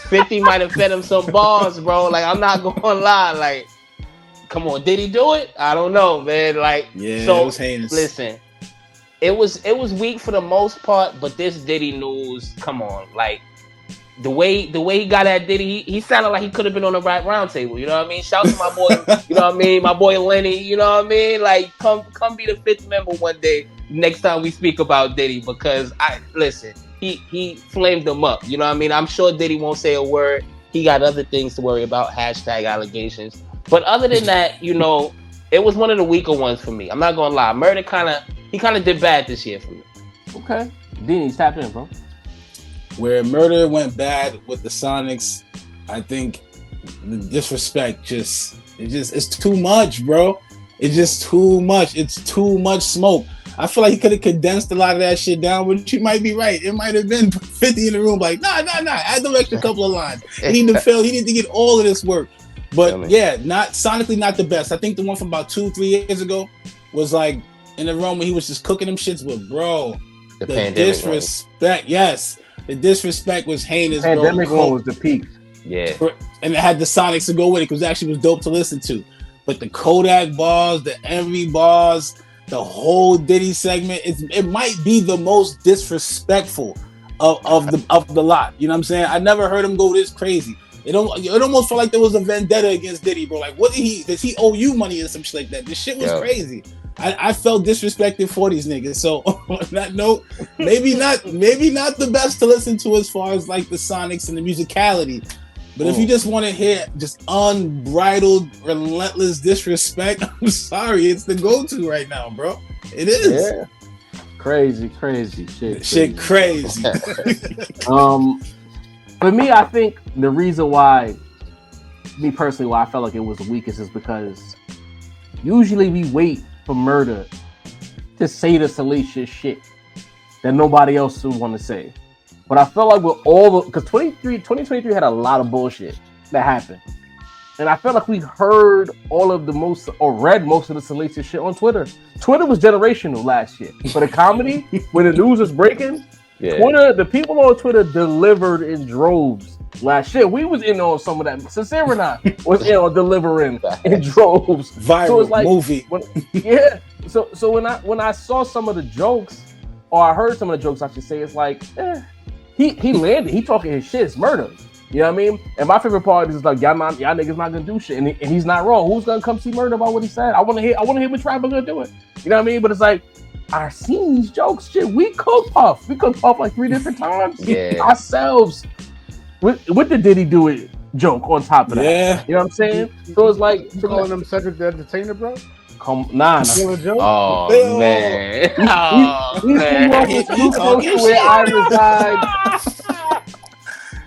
[SPEAKER 5] 50 might have fed him some balls, bro. Like, I'm not going to lie. Like, come on, did he do it? I don't know, man. Like,
[SPEAKER 4] yeah,
[SPEAKER 5] so
[SPEAKER 4] it was heinous.
[SPEAKER 5] Listen, it was weak for the most part, but this Diddy news, come on, like the way he got at Diddy, he sounded like he could have been on the Rap Roundtable. You know what I mean? Shout to my boy, you know what I mean? My boy Lenny, you know what I mean? Like, come be the fifth member one day. Next time we speak about Diddy, because he flamed them up. You know what I mean? I'm sure Diddy won't say a word. He got other things to worry about. # allegations. But other than that, it was one of the weaker ones for me. I'm not gonna lie. Murda kind of did bad this year for me.
[SPEAKER 2] Okay, Dini, tap in, bro.
[SPEAKER 4] Where Murda went bad with the Sonics, I think the disrespect it's too much, bro. It's just too much. It's too much smoke. I feel like he could have condensed a lot of that shit down, but you might be right. It might have been 50 in the room, like, nah. Add the extra couple of lines. He needed to get all of this work. But yeah, sonically not the best. I think the one from about 2-3 years ago was like in the room when he was just cooking them shits with, bro. The disrespect, yes. The disrespect was heinous, bro.
[SPEAKER 2] The pandemic one was the peak.
[SPEAKER 5] Yeah.
[SPEAKER 4] And it had the Sonics to go with it because it actually was dope to listen to. But the Kodak bars, the Envy bars, the whole Diddy segment, it might be the most disrespectful of the lot. You know what I'm saying? I never heard him go this crazy. It almost felt like there was a vendetta against Diddy, bro. Like, does he owe you money or some shit like that? This shit was crazy. I felt disrespected for these niggas. So on that note, maybe not the best to listen to as far as like the Sonics and the musicality. But if you just want to hear just unbridled, relentless disrespect, I'm sorry, it's the go-to right now, bro. It is.
[SPEAKER 2] Yeah. Crazy shit.
[SPEAKER 4] Crazy.
[SPEAKER 2] For me, I think the reason why I felt like it was the weakest is because usually we wait for Murda to say the salacious shit that nobody else would want to say. But I felt like with because 2023 had a lot of bullshit that happened. And I felt like we heard read most of the salacious shit on Twitter. Twitter was generational last year. For the comedy, when the news was breaking, Twitter, the people on Twitter delivered in droves last year. We was in on some of that. Sincere and I was in on delivering in droves.
[SPEAKER 4] Viral so it's like, movie.
[SPEAKER 2] So when I saw some of the jokes, or I heard some of the jokes, I should say, it's like, he landed. He talking his shit. It's murder. You know what I mean? And my favorite part is like, y'all niggas not gonna do shit, and he's not wrong. Who's gonna come see Murda about what he said? I want to hear which rapper gonna do it. You know what I mean? But it's like, I've seen these jokes. Shit, we cooked Puff like 3 different times ourselves with the Diddy Do It joke on top of that.
[SPEAKER 4] Yeah,
[SPEAKER 2] you know what I'm saying? So it's like
[SPEAKER 3] you calling him Cedric the Entertainer, bro.
[SPEAKER 2] Nah.
[SPEAKER 5] Oh man.
[SPEAKER 2] He's close to where I reside.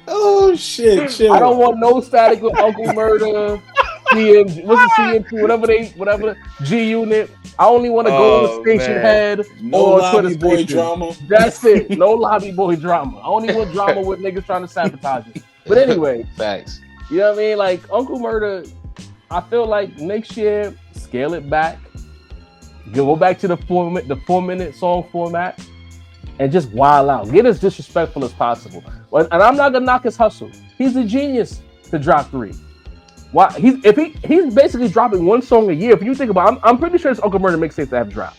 [SPEAKER 4] Oh shit! Chill.
[SPEAKER 2] I don't want no static with Uncle Murda. CM2, whatever G Unit. I only want to go on the station head or
[SPEAKER 4] lobby
[SPEAKER 2] Twitter
[SPEAKER 4] boy
[SPEAKER 2] station.
[SPEAKER 4] drama.
[SPEAKER 2] That's it. No lobby boy drama. I only want drama with niggas trying to sabotage it. But anyway,
[SPEAKER 5] facts.
[SPEAKER 2] You know what I mean? Like Uncle Murda, I feel like next year scale it back, go back to the 4-minute song format, and just wild out. Get as disrespectful as possible. And I'm not gonna knock his hustle. He's a genius to drop 3. Why he's basically dropping 1 song a year. If you think about it, I'm pretty sure it's Uncle Murda mixtapes that have dropped.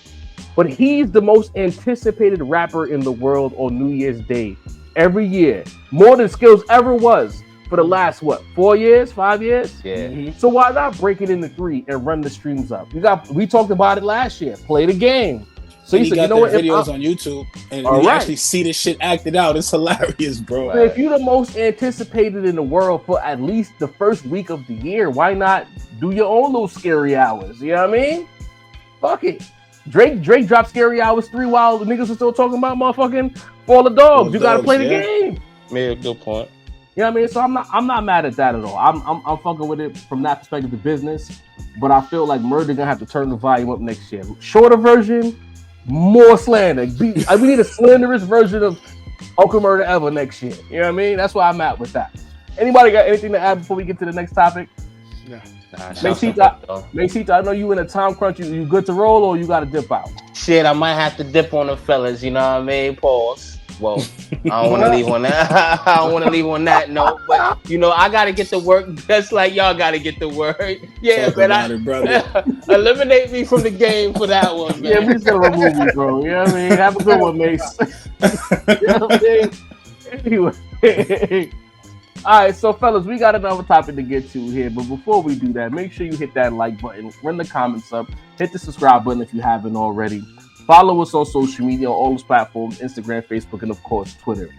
[SPEAKER 2] But he's the most anticipated rapper in the world on New Year's Day every year. More than Skills ever was. for the last 4 years, 5 years.
[SPEAKER 5] Yeah.
[SPEAKER 2] So why not break it into 3 and run the streams up? We talked about it last year. Play the game. So
[SPEAKER 4] you said, videos on YouTube, and you actually see this shit acted out. It's hilarious, bro.
[SPEAKER 2] So if you're the most anticipated in the world for at least the first week of the year, why not do your own little scary hours? You know what I mean? Fuck it. Drake dropped scary hours 3 while the niggas are still talking about motherfucking Fall of Dogs. You gotta play the game.
[SPEAKER 5] Made a good point.
[SPEAKER 2] You know what I mean? So I'm not mad at that at all. I'm fucking with it from that perspective of business. But I feel like Murda gonna have to turn the volume up next year. Shorter version, more slander. We need a slanderous version of Uncle Murda ever next year. You know what I mean? That's where I'm at with that. Anybody got anything to add before we get to the next topic?
[SPEAKER 3] No.
[SPEAKER 2] Mesita, I know you in a time crunch. You good to roll or you got to dip out?
[SPEAKER 5] Shit, I might have to dip on the fellas. You know what I mean? Pause. Well, I don't want to leave on that. I don't want to leave on that note, but I got to get to work just like y'all got to get to work. Yeah, man. Eliminate me from the game for that one, man.
[SPEAKER 2] Yeah, we just gonna remove you, bro. You know what I mean? Have a good one, Mace. You know what I mean? Anyway. All right, so fellas, we got another topic to get to here, but before we do that, make sure you hit that like button, run the comments up, hit the subscribe button if you haven't already. Follow us on social media on all those platforms, Instagram, Facebook, and of course, Twitter.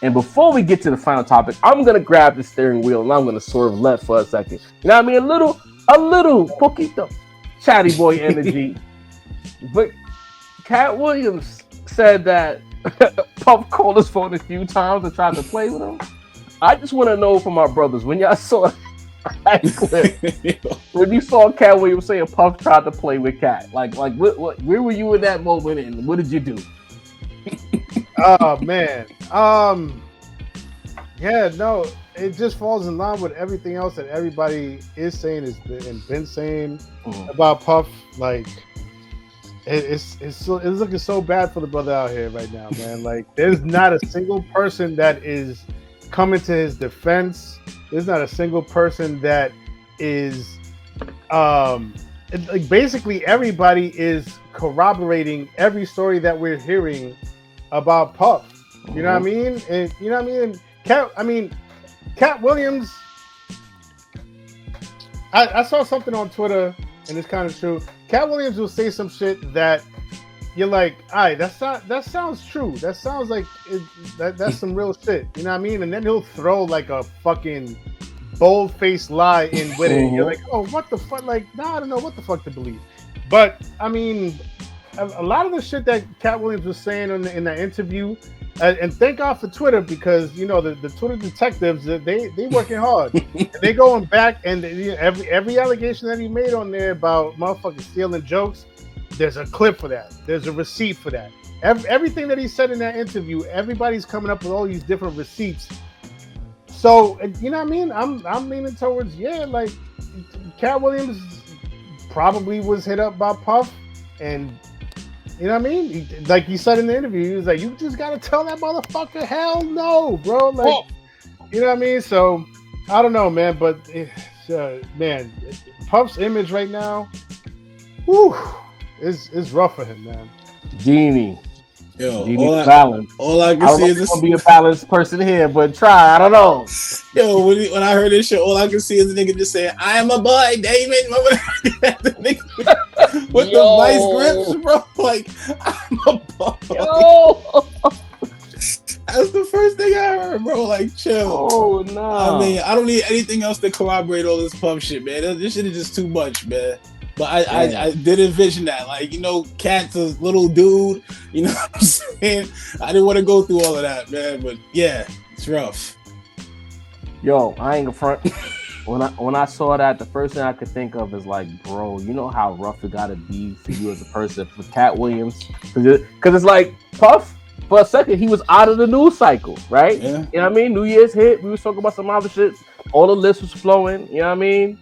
[SPEAKER 2] And before we get to the final topic, I'm going to grab the steering wheel and I'm going to swerve left for a second. You know what I mean? A little poquito chatty boy energy. But Katt Williams said that Puff called his phone a few times and tried to play with him. I just want to know from our brothers, when y'all saw that clip, when you saw Katt Williams say Puff tried to play with Katt, like where were you in that moment and what did you do?
[SPEAKER 3] Oh man. Yeah, no, it just falls in line with everything else that everybody is saying and been saying about Puff. Like it's looking so bad for the brother out here right now, man. Like there's not a single person that is coming to his defense. There's not a single person that is like basically everybody is corroborating every story that we're hearing about Puff. You know what I mean? And you know what I mean? And Katt Williams, I saw something on Twitter and it's kind of true. Katt Williams will say some shit that you're like, all right, that sounds true. That sounds like that's some real shit. You know what I mean? And then he'll throw like a fucking bold-faced lie in with it. You're like, oh, what the fuck? Like, nah, I don't know what the fuck to believe. But I mean, a lot of the shit that Katt Williams was saying in that interview, and thank God for Twitter because the Twitter detectives they working hard. They going back and every allegation that he made on there about motherfucking stealing jokes. There's a clip for that. There's a receipt for that. Everything that he said in that interview, everybody's coming up with all these different receipts. So, you know what I mean? I'm leaning towards, like, Katt Williams probably was hit up by Puff. And, you know what I mean? Like he said in the interview, he was like, you just got to tell that motherfucker, hell no, bro. Like, you know what I mean? So, I don't know, man. But, man, Puff's image right now, whew. It's rough for him, man.
[SPEAKER 2] Genie.
[SPEAKER 4] Yo,
[SPEAKER 2] balance.
[SPEAKER 4] All I can see is this.
[SPEAKER 2] I'm gonna be a balanced person here, but try. I don't know.
[SPEAKER 4] Yo, when I heard this shit, all I can see is the nigga just saying, "I am a boy, Damon." With the vice grips, bro. Like, I'm a boy. Yo. That's the first thing I heard, bro. Like, chill.
[SPEAKER 2] Oh no.
[SPEAKER 4] I mean, I don't need anything else to corroborate all this Puff shit, man. This shit is just too much, man. But I did envision that. Like, Katt's a little dude. You know what I'm saying? I didn't want to go through all of that, man. But yeah, it's rough.
[SPEAKER 2] Yo, I ain't gonna front. When I saw that, the first thing I could think of is like, bro, you know how rough it gotta be for you as a person, for Katt Williams? Because it's like, Puff, for a second, he was out of the news cycle, right?
[SPEAKER 4] Yeah.
[SPEAKER 2] You know what I mean? New Year's hit, we was talking about some other shit. All the list was flowing, you know what I mean?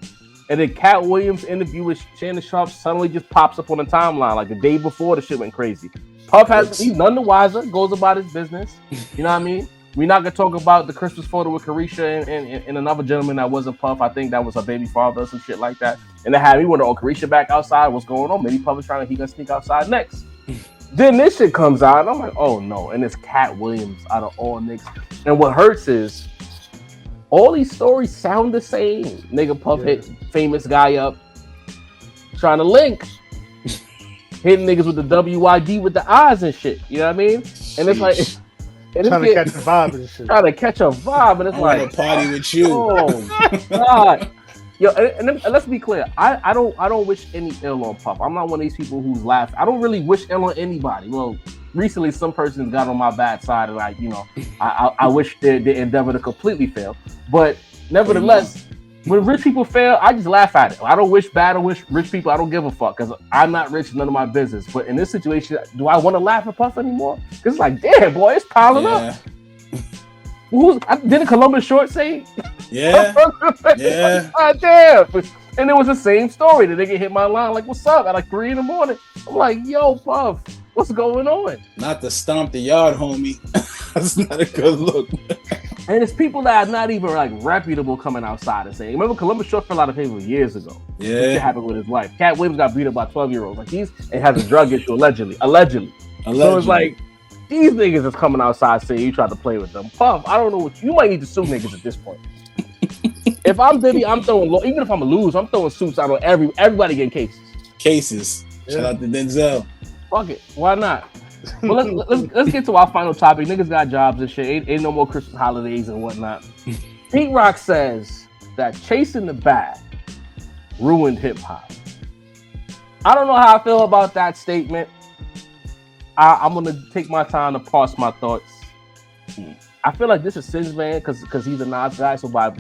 [SPEAKER 2] And then Katt Williams' interview with Shannon Sharp suddenly just pops up on the timeline like the day before the shit went crazy. Puff he's none the wiser, goes about his business. You know what I mean? We're not gonna talk about the Christmas photo with Carisha and another gentleman that wasn't Puff. I think that was her baby father or some shit like that. And they had me wonder, Carisha back outside, what's going on? Maybe Puff is he gonna sneak outside next. Then this shit comes out, and I'm like, oh no, and it's Katt Williams out of all niggas. And what hurts is All these stories sound the same. Nigga Puff hit famous guy up, trying to link, hitting niggas with the WYD with the eyes and shit. You know what I mean? And it's like, and
[SPEAKER 3] trying to catch a vibe and shit.
[SPEAKER 2] Trying to catch a vibe, and it's
[SPEAKER 4] I
[SPEAKER 2] like,
[SPEAKER 4] want to party with you.
[SPEAKER 2] Oh God. Yo, and let's be clear. I don't wish any ill on Puff. I'm not one of these people who's laughing. I don't really wish ill on anybody. Well, recently some persons got on my bad side, and I wish their endeavor to completely fail. But nevertheless, when rich people fail, I just laugh at it. I don't wish bad or wish rich people. I don't give a fuck because I'm not rich. None of my business. But in this situation, do I want to laugh at Puff anymore? Because it's like, damn, boy, it's piling up. Didn't Columbus Short say?
[SPEAKER 4] Yeah. Yeah.
[SPEAKER 2] God damn. And it was the same story. The nigga hit my line like, what's up? At like 3 a.m. I'm like, yo, Puff, what's going on?
[SPEAKER 4] Not to stomp the yard, homie. That's not a good look.
[SPEAKER 2] And it's people that are not even like reputable coming outside and saying, remember Columbus Short fell out of favor years ago.
[SPEAKER 4] Yeah.
[SPEAKER 2] It happened with his wife. Katt Williams got beat up by 12-year-olds. Like and has a drug issue allegedly. So it's like, these niggas is coming outside saying you tried to play with them. Puff, I don't know what you might need to sue niggas at this point. If I'm Diddy, I'm throwing even if I'm a loser, I'm throwing suits out on everybody getting cases.
[SPEAKER 4] Shout out to Denzel.
[SPEAKER 2] Fuck it, why not? Well, let's get to our final topic. Niggas got jobs and shit. Ain't no more Christmas holidays and whatnot. Pete Rock says that chasing the bag ruined hip hop. I don't know how I feel about that statement. I'm gonna take my time to parse my thoughts. I feel like this is Sin's man because he's a Nas guy. So by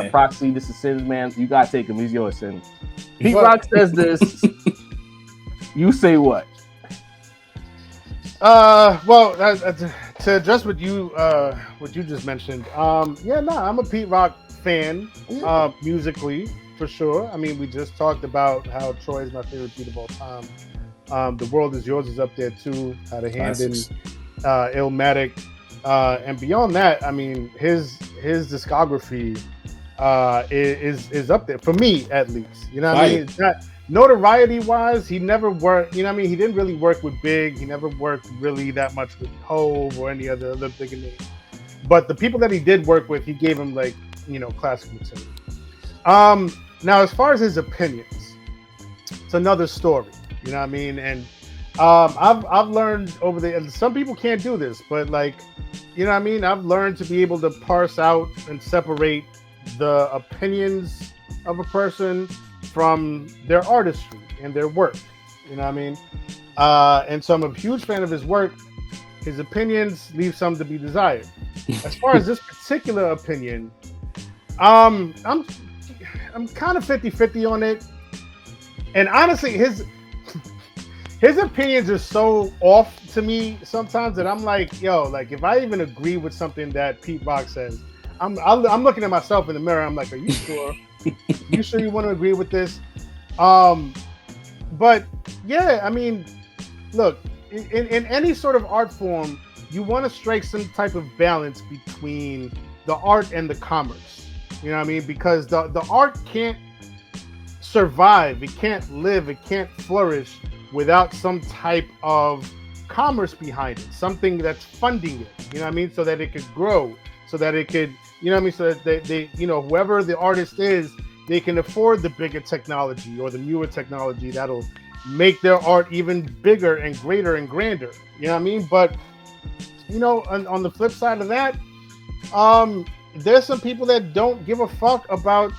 [SPEAKER 2] proxy, this is Sin's man. You gotta take him. He's yours, Sin. Pete Rock says this. You say what?
[SPEAKER 3] Well, to address what you just mentioned. I'm a Pete Rock fan. Musically, for sure. I mean, we just talked about how Troy is my favorite beat of all time. The World Is Yours is up there too. Had a hand in Illmatic, and beyond that, I mean, his discography is up there for me at least. You know what I mean? It's not notoriety wise. He never worked. You know what I mean? He didn't really work with Big. He never worked really that much with Hove or any other big names. But the people that he did work with, he gave him like classic material. Now, as far as his opinions, it's another story. You know what I mean? And I've learned over and some people can't do this, but like, you know what I mean? I've learned to be able to parse out and separate the opinions of a person from their artistry and their work. You know what I mean? And so I'm a huge fan of his work. His opinions leave some to be desired. As far as this particular opinion, I'm kind of 50-50 on it. And honestly, his opinions are so off to me sometimes that I'm like, yo, like if I even agree with something that Pete Rock says, I'm looking at myself in the mirror. I'm like, are you sure? You sure you want to agree with this? But yeah, I mean, look, in any sort of art form, you want to strike some type of balance between the art and the commerce. You know what I mean? Because the art can't survive, it can't live, it can't flourish without some type of commerce behind it, something that's funding it, you know what I mean, so that it could grow, so that it could, you know what I mean, so that they whoever the artist is, they can afford the bigger technology or the newer technology that'll make their art even bigger and greater and grander, you know what I mean? But on the flip side of that, there's some people that don't give a fuck about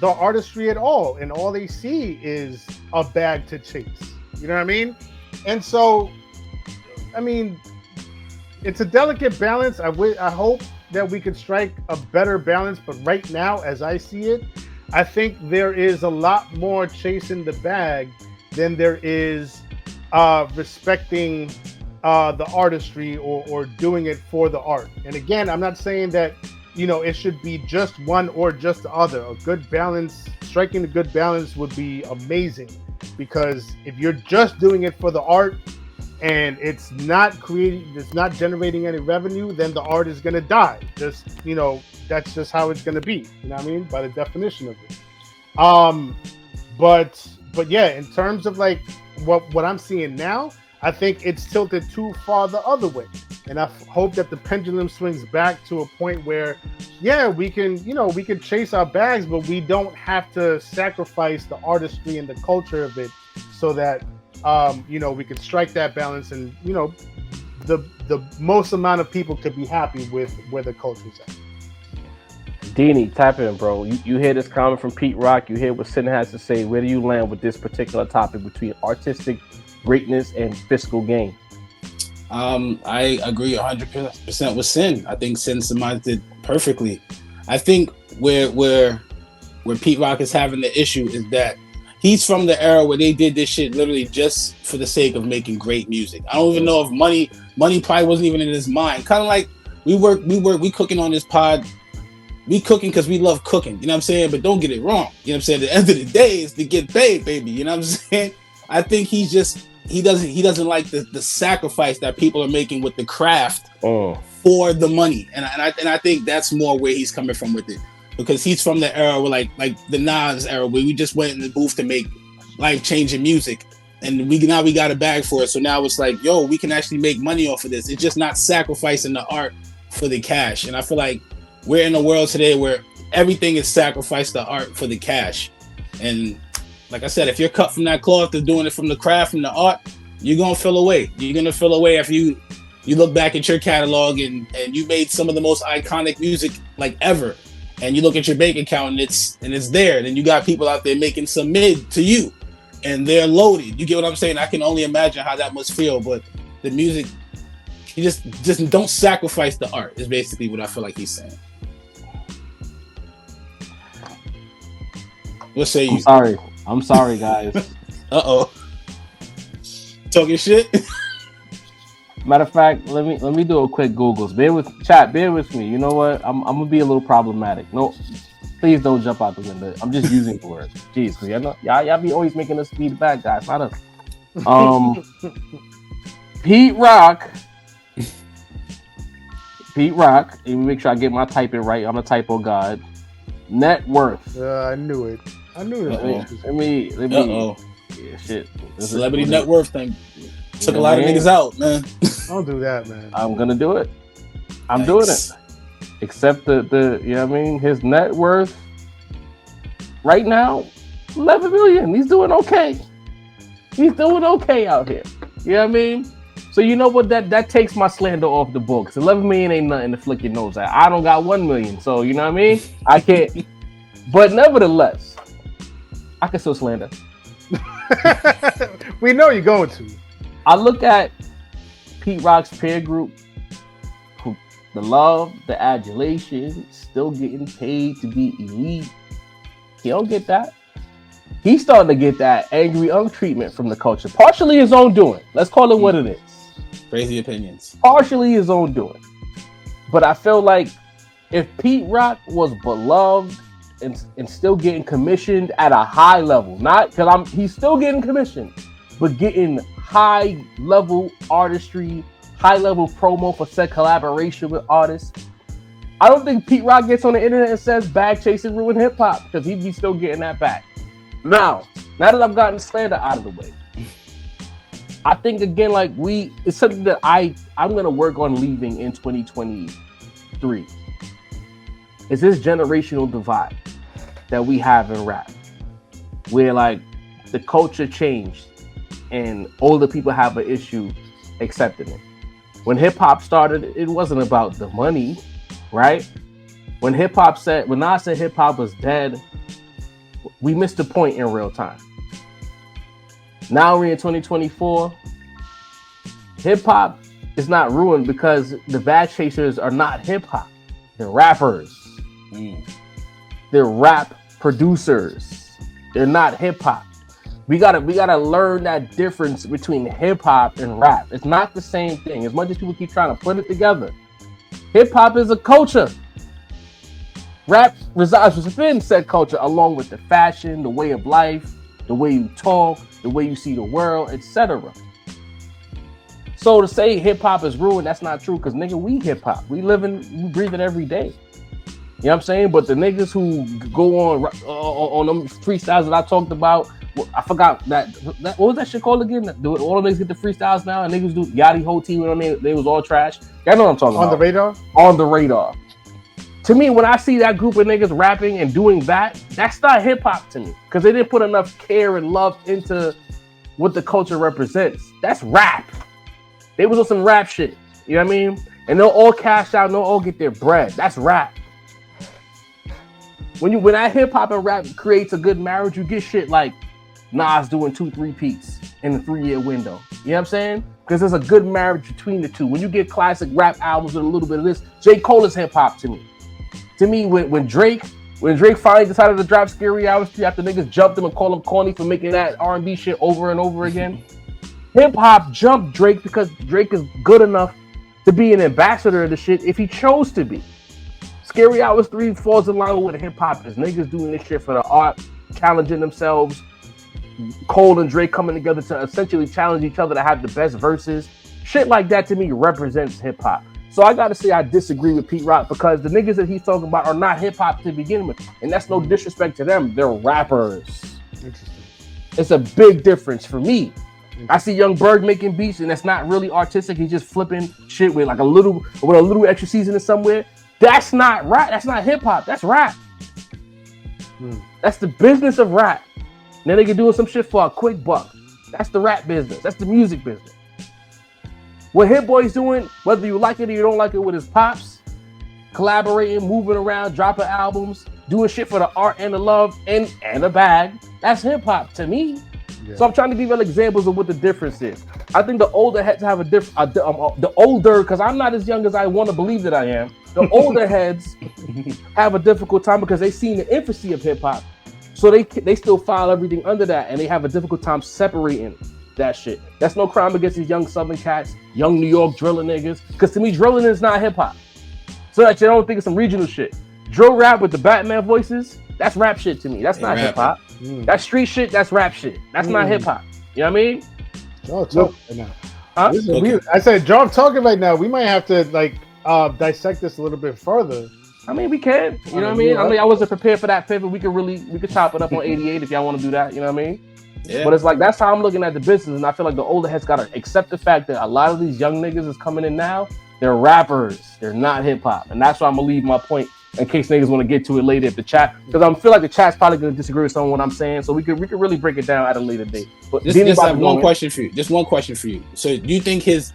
[SPEAKER 3] the artistry at all, and all they see is a bag to chase. You know what I mean? And so, I mean, it's a delicate balance. I hope that we could strike a better balance. But right now, as I see it, I think there is a lot more chasing the bag than there is respecting the artistry or doing it for the art. And again, I'm not saying that it should be just one or just the other. A good balance, striking a good balance would be amazing. Because if you're just doing it for the art and it's not generating any revenue, then the art is going to die. That's just how it's going to be. You know what I mean? By the definition of it. But yeah, in terms of like what I'm seeing now, I think it's tilted too far the other way. And I hope that the pendulum swings back to a point where, yeah, we can chase our bags, but we don't have to sacrifice the artistry and the culture of it, so that we can strike that balance, and the most amount of people could be happy with where the culture's at.
[SPEAKER 2] Dini, tap in, bro. You hear this comment from Pete Rock. You hear what Sin has to say. Where do you land with this particular topic between artistic greatness and fiscal gain?
[SPEAKER 4] I agree 100% with Sin. I think Sin surmised it perfectly. I think where Pete Rock is having the issue is that he's from the era where they did this shit literally just for the sake of making great music. I don't even know if money probably wasn't even in his mind. Kind of like we cooking on this pod. We cooking because we love cooking. You know what I'm saying? But don't get it wrong. You know what I'm saying? At the end of the day is to get paid, baby. You know what I'm saying? I think he doesn't like the sacrifice that people are making with the craft for the money. And I think that's more where he's coming from with it. Because he's from the era where like the Nas era, where we just went in the booth to make life-changing music, and we got a bag for it. So now it's like, yo, we can actually make money off of this. It's just not sacrificing the art for the cash. And I feel like we're in a world today where everything is sacrificed the art for the cash. And like I said, if you're cut from that cloth of doing it from the craft, from the art, you're gonna feel away. You're gonna feel away if you look back at your catalog and you made some of the most iconic music like ever. And you look at your bank account and it's there. Then you got people out there making some mid to you, and they're loaded. You get what I'm saying? I can only imagine how that must feel. But the music, you just don't sacrifice the art. Is basically what I feel like he's saying. What say you?
[SPEAKER 2] I'm sorry, guys.
[SPEAKER 4] Uh-oh. Talking shit.
[SPEAKER 2] Matter of fact, let me do a quick Googles. Bear with me. You know what? I'm gonna be a little problematic. No, please don't jump out the window. I'm just using the words. Jeez, because y'all be always making us be the bad guys. Not us. Pete Rock. Let me make sure I get my typing right. I'm a typo god. Net worth.
[SPEAKER 3] I knew it. I knew it.
[SPEAKER 2] Let me.
[SPEAKER 4] Uh-oh.
[SPEAKER 2] Yeah, shit.
[SPEAKER 4] Celebrity net worth thing. Took a lot of niggas out, man.
[SPEAKER 3] Don't do that, man.
[SPEAKER 2] I'm gonna do it. I'm doing it. Except the you know what I mean? His net worth right now, 11 million. He's doing okay. He's doing okay out here. You know what I mean? So you know what? That takes my slander off the books. 11 million ain't nothing to flick your nose at. I don't got 1 million. So you know what I mean? I can't. But nevertheless, I can still slander.
[SPEAKER 3] We know you're going to.
[SPEAKER 2] I look at Pete Rock's peer group, the love, the adulation, still getting paid to be elite. He don't get that. He's starting to get that angry treatment from the culture. Partially his own doing. Let's call it what it is.
[SPEAKER 4] Crazy opinions.
[SPEAKER 2] Partially his own doing. But I feel like if Pete Rock was beloved and still getting commissioned at a high level, not because he's still getting commissioned, but getting high level artistry, high level promo for said collaboration with artists. I don't think Pete Rock gets on the internet and says bag chasing ruined hip hop, because he'd be still getting that back. Now that I've gotten slander out of the way, I think again, it's something that I'm gonna work on leaving in 2023. Is this generational divide that we have in rap, where the culture changed and older people have an issue accepting it. When hip hop started, it wasn't about the money, right? When Nas said hip hop was dead, we missed the point in real time. Now we're in 2024. Hip hop is not ruined because the bag chasers are not hip hop. They're rappers. They're rap producers. They're not hip hop. We gotta learn that difference between hip hop and rap. It's not the same thing. As much as people keep trying to put it together, hip hop is a culture. Rap resides within said culture, along with the fashion, the way of life, the way you talk, the way you see the world, etc. So to say hip hop is ruined, that's not true. Because nigga, we hip hop. We breathe it every day. You know what I'm saying? But the niggas who go on them freestyles that I talked about, I forgot that what was that shit called again? All the niggas get the freestyles now, and niggas do Yachty whole team on they was all trash. I know what I'm talking about.
[SPEAKER 3] On the radar.
[SPEAKER 2] On the radar. To me, when I see that group of niggas rapping and doing that, that's not hip hop to me because they didn't put enough care and love into what the culture represents. That's rap. They was on some rap shit. You know what I mean? And they'll all cash out and they'll all get their bread. That's rap. When that hip hop and rap creates a good marriage, you get shit like Nas doing 2-3 peats in a 3-year window. You know what I'm saying? Because there's a good marriage between the two. When you get classic rap albums with a little bit of this, J. Cole is hip hop to me. To me, when Drake finally decided to drop Scary Hours 3 after niggas jumped him and called him corny for making that R&B shit over and over again, hip hop jumped Drake because Drake is good enough to be an ambassador of the shit if he chose to be. Scary Hours 3 falls in line with what hip hop is. Niggas doing this shit for the art, challenging themselves. Cole and Drake coming together to essentially challenge each other to have the best verses. Shit like that to me represents hip hop. So I gotta say I disagree with Pete Rock because the niggas that he's talking about are not hip hop to begin with. And that's no disrespect to them. They're rappers. Interesting. It's a big difference for me. I see Young Berg making beats and that's not really artistic. He's just flipping shit with a little extra seasoning somewhere. That's not rap. That's not hip hop. That's rap. That's the business of rap. Now they can do some shit for a quick buck. That's the rap business. That's the music business. What Hit Boy's doing, whether you like it or you don't like it, with his pops, collaborating, moving around, dropping albums, doing shit for the art and the love and the bag. That's hip hop to me. Yeah. So I'm trying to give you examples of what the difference is. I think the older heads have the older, because I'm not as young as I want to believe that I am. The older heads have a difficult time because they've seen the infancy of hip hop. So they still file everything under that, and they have a difficult time separating that shit. That's no crime against these young Southern cats, young New York drilling niggas. Because to me, drilling is not hip hop. So that you don't think it's some regional shit. Drill rap with the Batman voices, that's rap shit to me. That's not hip hop. That's street shit. That's rap shit. That's not hip hop. You know what I mean?
[SPEAKER 3] Talking right now. Huh? Okay. I said, John, talking right now. We might have to dissect this a little bit further.
[SPEAKER 2] I mean, we can. You know what I mean? I wasn't prepared for that pivot. We could chop it up on 88 if y'all want to do that. You know what I mean? Yeah. But it's like that's how I'm looking at the business, and I feel like the older heads gotta accept the fact that a lot of these young niggas is coming in now. They're rappers. They're not hip hop, and that's why I'm gonna leave my point in case niggas want to get to it later at the chat, because I feel like the chat's probably gonna disagree with some of what I'm saying. So we could really break it down at a later date. But
[SPEAKER 4] just have one question for you. Just one question for you. So do you think his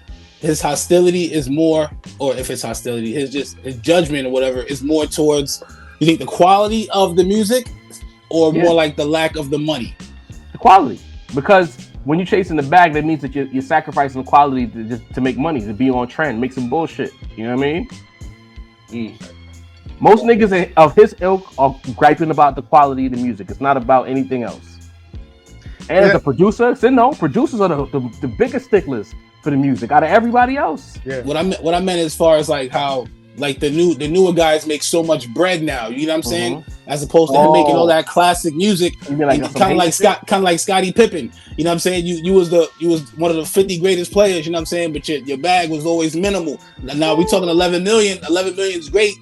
[SPEAKER 4] hostility is more, or if it's hostility, his judgment or whatever is more towards, you think the quality of the music, or more like the lack of the money?
[SPEAKER 2] The quality, because when you're chasing the bag, that means that you're sacrificing the quality to make money, to be on trend, make some bullshit. You know what I mean? Most niggas of his ilk are griping about the quality of the music. It's not about anything else. And as a producer, producers are the biggest sticklers for the music out of everybody else.
[SPEAKER 4] Yeah. What I meant as far as like how like the newer guys make so much bread now, you know what I'm saying? As opposed to him making all that classic music, kind of like Scottie Pippen. You know what I'm saying? You was one of the 50 greatest players, you know what I'm saying? But your bag was always minimal. Now we talking 11 million. 11 million is great,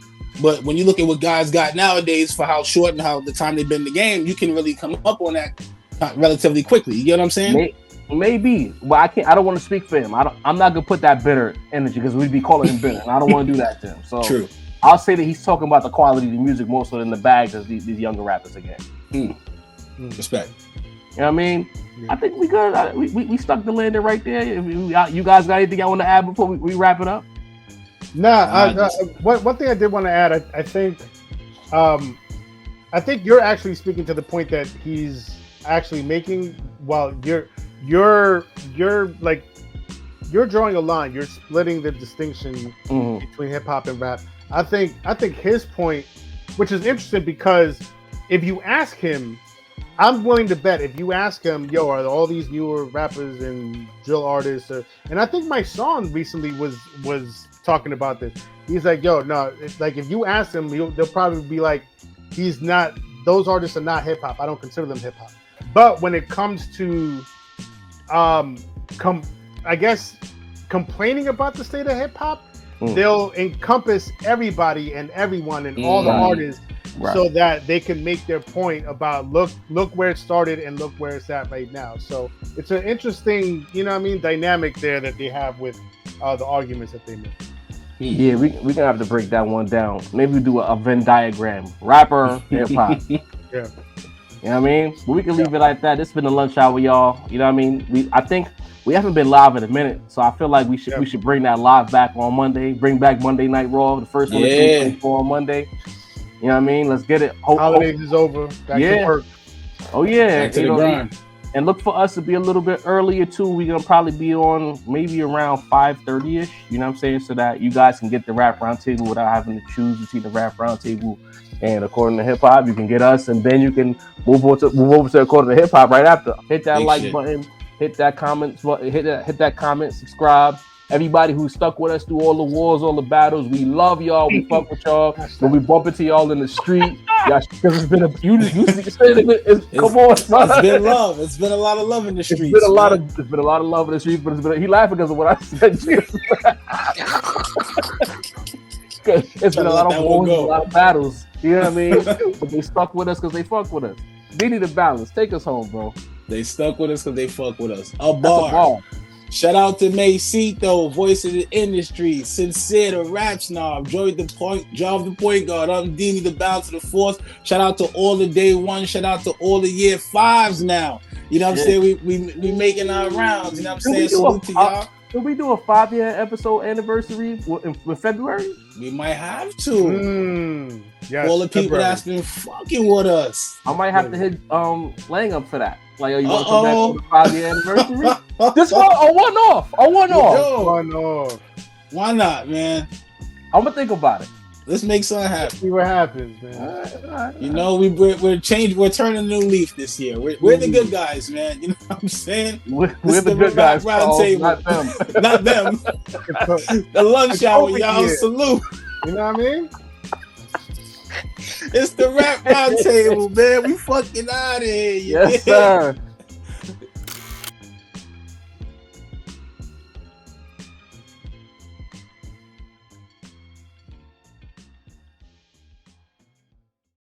[SPEAKER 4] but when you look at what guys got nowadays for how short and how the time they've been in the game, you can really come up on that relatively quickly. You get what I'm saying?
[SPEAKER 2] Maybe, but I don't want to speak for him. I'm not gonna put that bitter energy because we'd be calling him bitter, and I don't want to do that to him. So
[SPEAKER 4] true.
[SPEAKER 2] I'll say that he's talking about the quality of the music more so than the bags as these younger rappers again.
[SPEAKER 4] Respect.
[SPEAKER 2] You know what I mean? Yeah. I think we good. We stuck the landing right there. You guys got anything I want to add before we wrap it up?
[SPEAKER 3] One thing I did want to add, I think you're actually speaking to the point that he's actually making. While you're drawing a line, you're splitting the distinction between hip hop and rap. I think his point, which is interesting, because if you ask him, I'm willing to bet if you ask him, yo, are all these newer rappers and drill artists, and I think my song recently was talking about this. He's like, yo, no, it's like if you ask him, they'll probably be like, he's not. Those artists are not hip hop. I don't consider them hip hop. But when it comes to I guess complaining about the state of hip hop, they'll encompass everybody and everyone and all the artists so that they can make their point about look where it started and look where it's at right now. So it's an interesting, dynamic there that they have with the arguments that they make.
[SPEAKER 2] Yeah, we're gonna have to break that one down. Maybe we do a Venn diagram. Rapper, hip hop.
[SPEAKER 3] Yeah.
[SPEAKER 2] You know what I mean? But we can leave it like that. It's been a lunch hour, y'all. You know what I mean? I think we haven't been live in a minute, so I feel like we should bring that live back on Monday. Bring back Monday Night Raw, the first one of 2024 on Monday. You know what I mean? Let's get it.
[SPEAKER 3] Holidays is over. Back to work.
[SPEAKER 2] Oh yeah.
[SPEAKER 4] Back to the grind.
[SPEAKER 2] And look for us to be a little bit earlier too. We're gonna probably be on maybe around 5:30ish. You know what I'm saying? So that you guys can get the Rap Roundtable without having to choose between the Rap Roundtable and According to Hip Hop. You can get us, and then you can move over to According to Hip Hop right after. Hit that button. Hit that comment. Hit that comment. Subscribe. Everybody who stuck with us through all the wars, all the battles, we love y'all. We fuck with y'all. When we bump into y'all in the street, y'all, because it's been come on, son.
[SPEAKER 4] It's been love. It's been a lot of love in the streets.
[SPEAKER 2] It's been a lot of love in the streets, but he laughing because of what I said. It's been a lot of wars, a lot of battles. You know what I mean? But they stuck with us because they fuck with us. Diddy the balance. Take us home, bro.
[SPEAKER 4] They stuck with us because they fuck with us. A bar. Shout out to Macito, voice of the industry, Sincere, the rap snob, Joy the point guard. I'm Dini, the balance of the force. Shout out to all the day one. Shout out to all the year fives now. You know what I'm saying? We making our rounds. You know what I'm saying? Salute to y'all.
[SPEAKER 2] Can we do a 5-year episode anniversary in February?
[SPEAKER 4] We might have to.
[SPEAKER 3] Yes,
[SPEAKER 4] all the people that's been fucking with us.
[SPEAKER 2] I might have to hit Lang up for that. Like, you want to come back for the 5-year anniversary? This one, a one-off.
[SPEAKER 4] Why not, man?
[SPEAKER 2] I'm gonna think about it.
[SPEAKER 4] Let's make something happen.
[SPEAKER 3] See what happens, man.
[SPEAKER 2] All right.
[SPEAKER 4] You know, we're changing. We're turning a new leaf this year. We're the good guys, man. You know what I'm saying?
[SPEAKER 2] We're the good guys.
[SPEAKER 4] Round table.
[SPEAKER 2] Not them.
[SPEAKER 4] Not them. The lunch hour, y'all.
[SPEAKER 3] Year.
[SPEAKER 4] Salute.
[SPEAKER 3] You know what I mean?
[SPEAKER 4] It's the Rap Round Table, man. We fucking out of here.
[SPEAKER 2] Yes, sir.